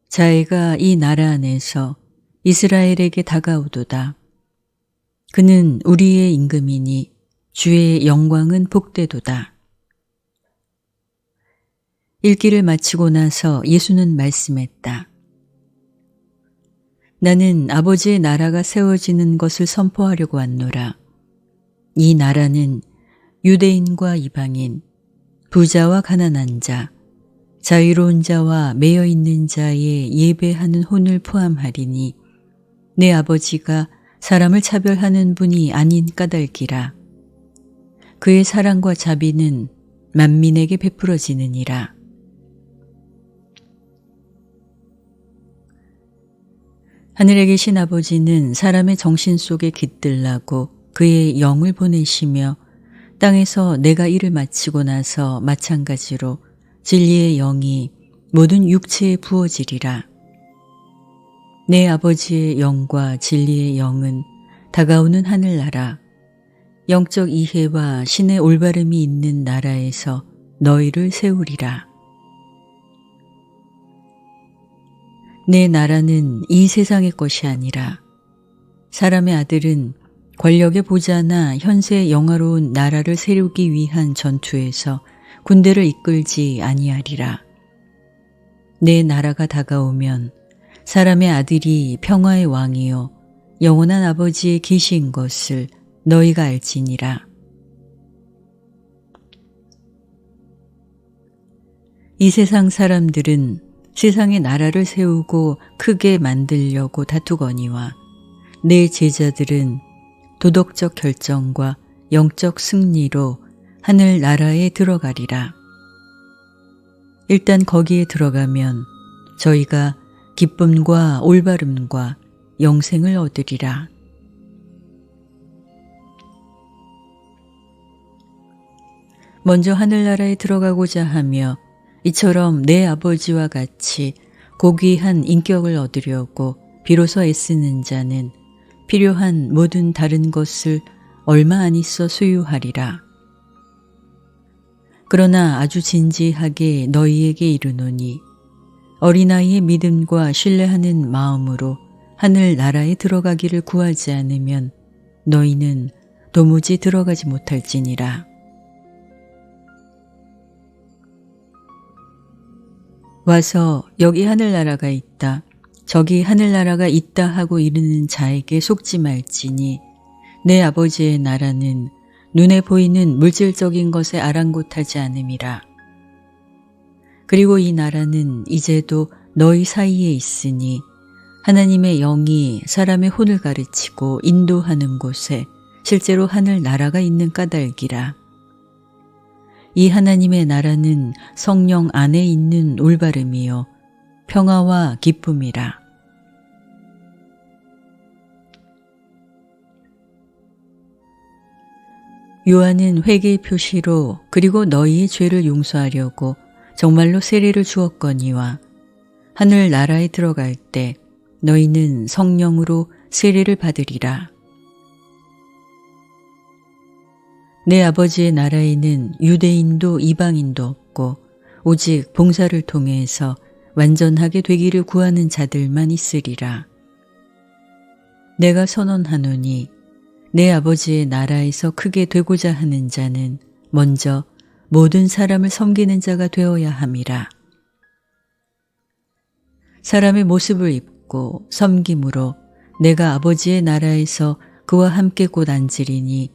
Speaker 1: 자애가 이 나라 안에서 이스라엘에게 다가오도다. 그는 우리의 임금이니 주의 영광은 복되도다. 읽기를 마치고 나서 예수는 말씀했다. 나는 아버지의 나라가 세워지는 것을 선포하려고 왔노라. 이 나라는 유대인과 이방인, 부자와 가난한 자, 자유로운 자와 매여 있는 자의 예배하는 혼을 포함하리니 내 아버지가 사람을 차별하는 분이 아닌 까닭이라. 그의 사랑과 자비는 만민에게 베풀어지느니라. 하늘에 계신 아버지는 사람의 정신 속에 깃들라고 그의 영을 보내시며 땅에서 내가 일을 마치고 나서 마찬가지로 진리의 영이 모든 육체에 부어지리라. 내 아버지의 영과 진리의 영은 다가오는 하늘나라, 영적 이해와 신의 올바름이 있는 나라에서 너희를 세우리라. 내 나라는 이 세상의 것이 아니라 사람의 아들은 권력의 보좌나 현세의 영화로운 나라를 세우기 위한 전투에서 군대를 이끌지 아니하리라. 내 나라가 다가오면 사람의 아들이 평화의 왕이요 영원한 아버지의 계신 것을 너희가 알지니라. 이 세상 사람들은 세상의 나라를 세우고 크게 만들려고 다투거니와 내 제자들은 도덕적 결정과 영적 승리로 하늘 나라에 들어가리라. 일단 거기에 들어가면 저희가 기쁨과 올바름과 영생을 얻으리라. 먼저 하늘나라에 들어가고자 하며 이처럼 내 아버지와 같이 고귀한 인격을 얻으려고 비로소 애쓰는 자는 필요한 모든 다른 것을 얼마 안 있어 소유하리라. 그러나 아주 진지하게 너희에게 이르노니 어린아이의 믿음과 신뢰하는 마음으로 하늘 나라에 들어가기를 구하지 않으면 너희는 도무지 들어가지 못할지니라. 와서 여기 하늘나라가 있다, 저기 하늘나라가 있다 하고 이르는 자에게 속지 말지니 내 아버지의 나라는 눈에 보이는 물질적인 것에 아랑곳하지 않음이라. 그리고 이 나라는 이제도 너희 사이에 있으니 하나님의 영이 사람의 혼을 가르치고 인도하는 곳에 실제로 하늘 나라가 있는 까닭이라. 이 하나님의 나라는 성령 안에 있는 올바름이요 평화와 기쁨이라. 요한은 회개의 표시로 그리고 너희의 죄를 용서하려고 정말로 세례를 주었거니와 하늘 나라에 들어갈 때 너희는 성령으로 세례를 받으리라. 내 아버지의 나라에는 유대인도 이방인도 없고 오직 봉사를 통해서 완전하게 되기를 구하는 자들만 있으리라. 내가 선언하노니 내 아버지의 나라에서 크게 되고자 하는 자는 먼저 모든 사람을 섬기는 자가 되어야 함이라. 사람의 모습을 입고 섬김으로 내가 아버지의 나라에서 그와 함께 곧 앉으리니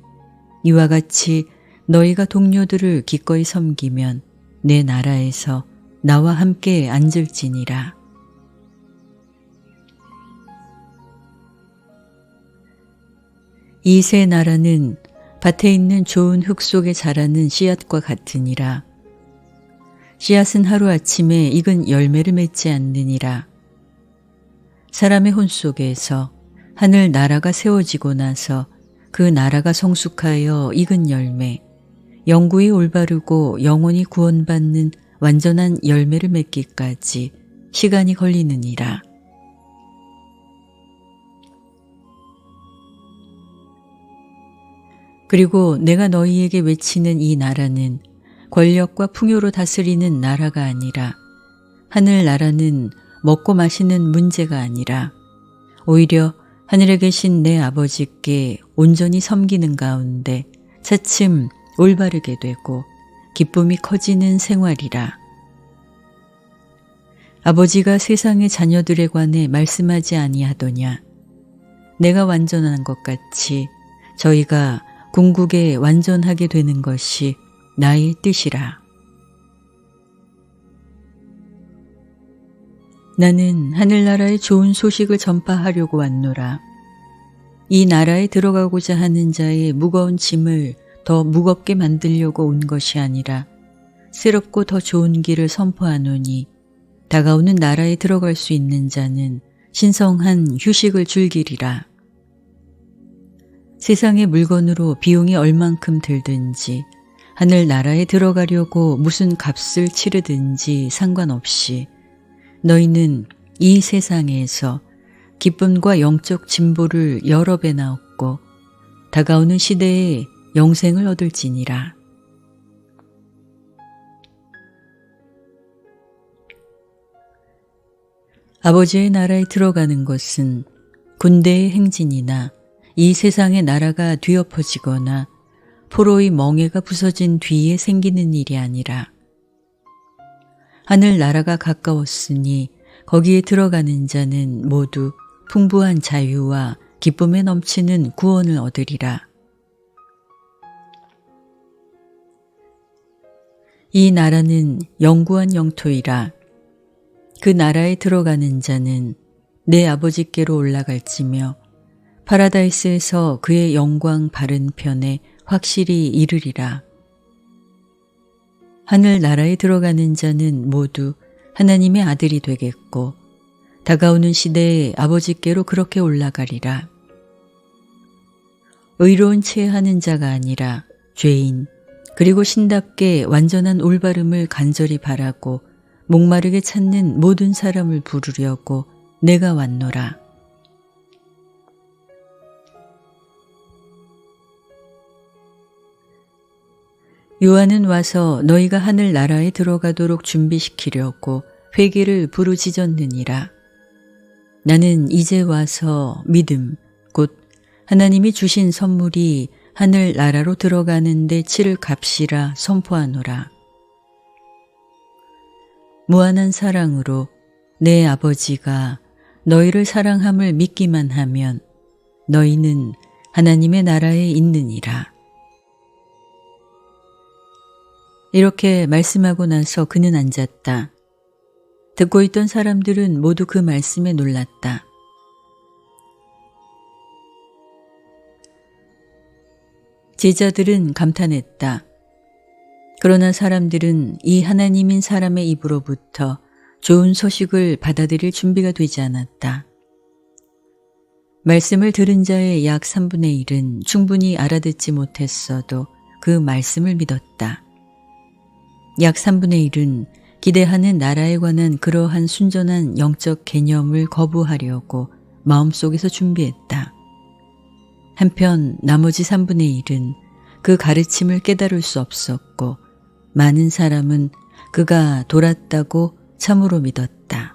Speaker 1: 이와 같이 너희가 동료들을 기꺼이 섬기면 내 나라에서 나와 함께 앉을지니라. 이 세 나라는 밭에 있는 좋은 흙 속에 자라는 씨앗과 같으니라. 씨앗은 하루아침에 익은 열매를 맺지 않느니라. 사람의 혼 속에서 하늘 나라가 세워지고 나서 그 나라가 성숙하여 익은 열매, 영구히 올바르고 영원히 구원받는 완전한 열매를 맺기까지 시간이 걸리느니라. 그리고 내가 너희에게 외치는 이 나라는 권력과 풍요로 다스리는 나라가 아니라 하늘 나라는 먹고 마시는 문제가 아니라 오히려 하늘에 계신 내 아버지께 온전히 섬기는 가운데 차츰 올바르게 되고 기쁨이 커지는 생활이라. 아버지가 세상의 자녀들에 관해 말씀하지 아니하더냐. 내가 완전한 것 같이 저희가 궁극에 완전하게 되는 것이 나의 뜻이라. 나는 하늘나라의 좋은 소식을 전파하려고 왔노라. 이 나라에 들어가고자 하는 자의 무거운 짐을 더 무겁게 만들려고 온 것이 아니라 새롭고 더 좋은 길을 선포하노니 다가오는 나라에 들어갈 수 있는 자는 신성한 휴식을 즐기리라. 세상의 물건으로 비용이 얼만큼 들든지 하늘 나라에 들어가려고 무슨 값을 치르든지 상관없이 너희는 이 세상에서 기쁨과 영적 진보를 여러 배나 얻고 다가오는 시대에 영생을 얻을지니라. 아버지의 나라에 들어가는 것은 군대의 행진이나 이 세상의 나라가 뒤엎어지거나 포로의 멍에가 부서진 뒤에 생기는 일이 아니라 하늘 나라가 가까웠으니 거기에 들어가는 자는 모두 풍부한 자유와 기쁨에 넘치는 구원을 얻으리라. 이 나라는 영구한 영토이라. 그 나라에 들어가는 자는 내 아버지께로 올라갈지며 파라다이스에서 그의 영광 바른 편에 확실히 이르리라. 하늘 나라에 들어가는 자는 모두 하나님의 아들이 되겠고 다가오는 시대에 아버지께로 그렇게 올라가리라. 의로운 채 하는 자가 아니라 죄인 그리고 신답게 완전한 올바름을 간절히 바라고 목마르게 찾는 모든 사람을 부르려고 내가 왔노라. 요한은 와서 너희가 하늘 나라에 들어가도록 준비시키려고 회개를 부르짖었느니라. 나는 이제 와서 믿음, 곧 하나님이 주신 선물이 하늘 나라로 들어가는데 치를 값이라 선포하노라. 무한한 사랑으로 내 아버지가 너희를 사랑함을 믿기만 하면 너희는 하나님의 나라에 있느니라. 이렇게 말씀하고 나서 그는 앉았다. 듣고 있던 사람들은 모두 그 말씀에 놀랐다. 제자들은 감탄했다. 그러나 사람들은 이 하나님인 사람의 입으로부터 좋은 소식을 받아들일 준비가 되지 않았다. 말씀을 들은 자의 약 3분의 1은 충분히 알아듣지 못했어도 그 말씀을 믿었다. 약 3분의 1은 기대하는 나라에 관한 그러한 순전한 영적 개념을 거부하려고 마음속에서 준비했다. 한편 나머지 3분의 1은 그 가르침을 깨달을 수 없었고 많은 사람은 그가 돌았다고 참으로 믿었다.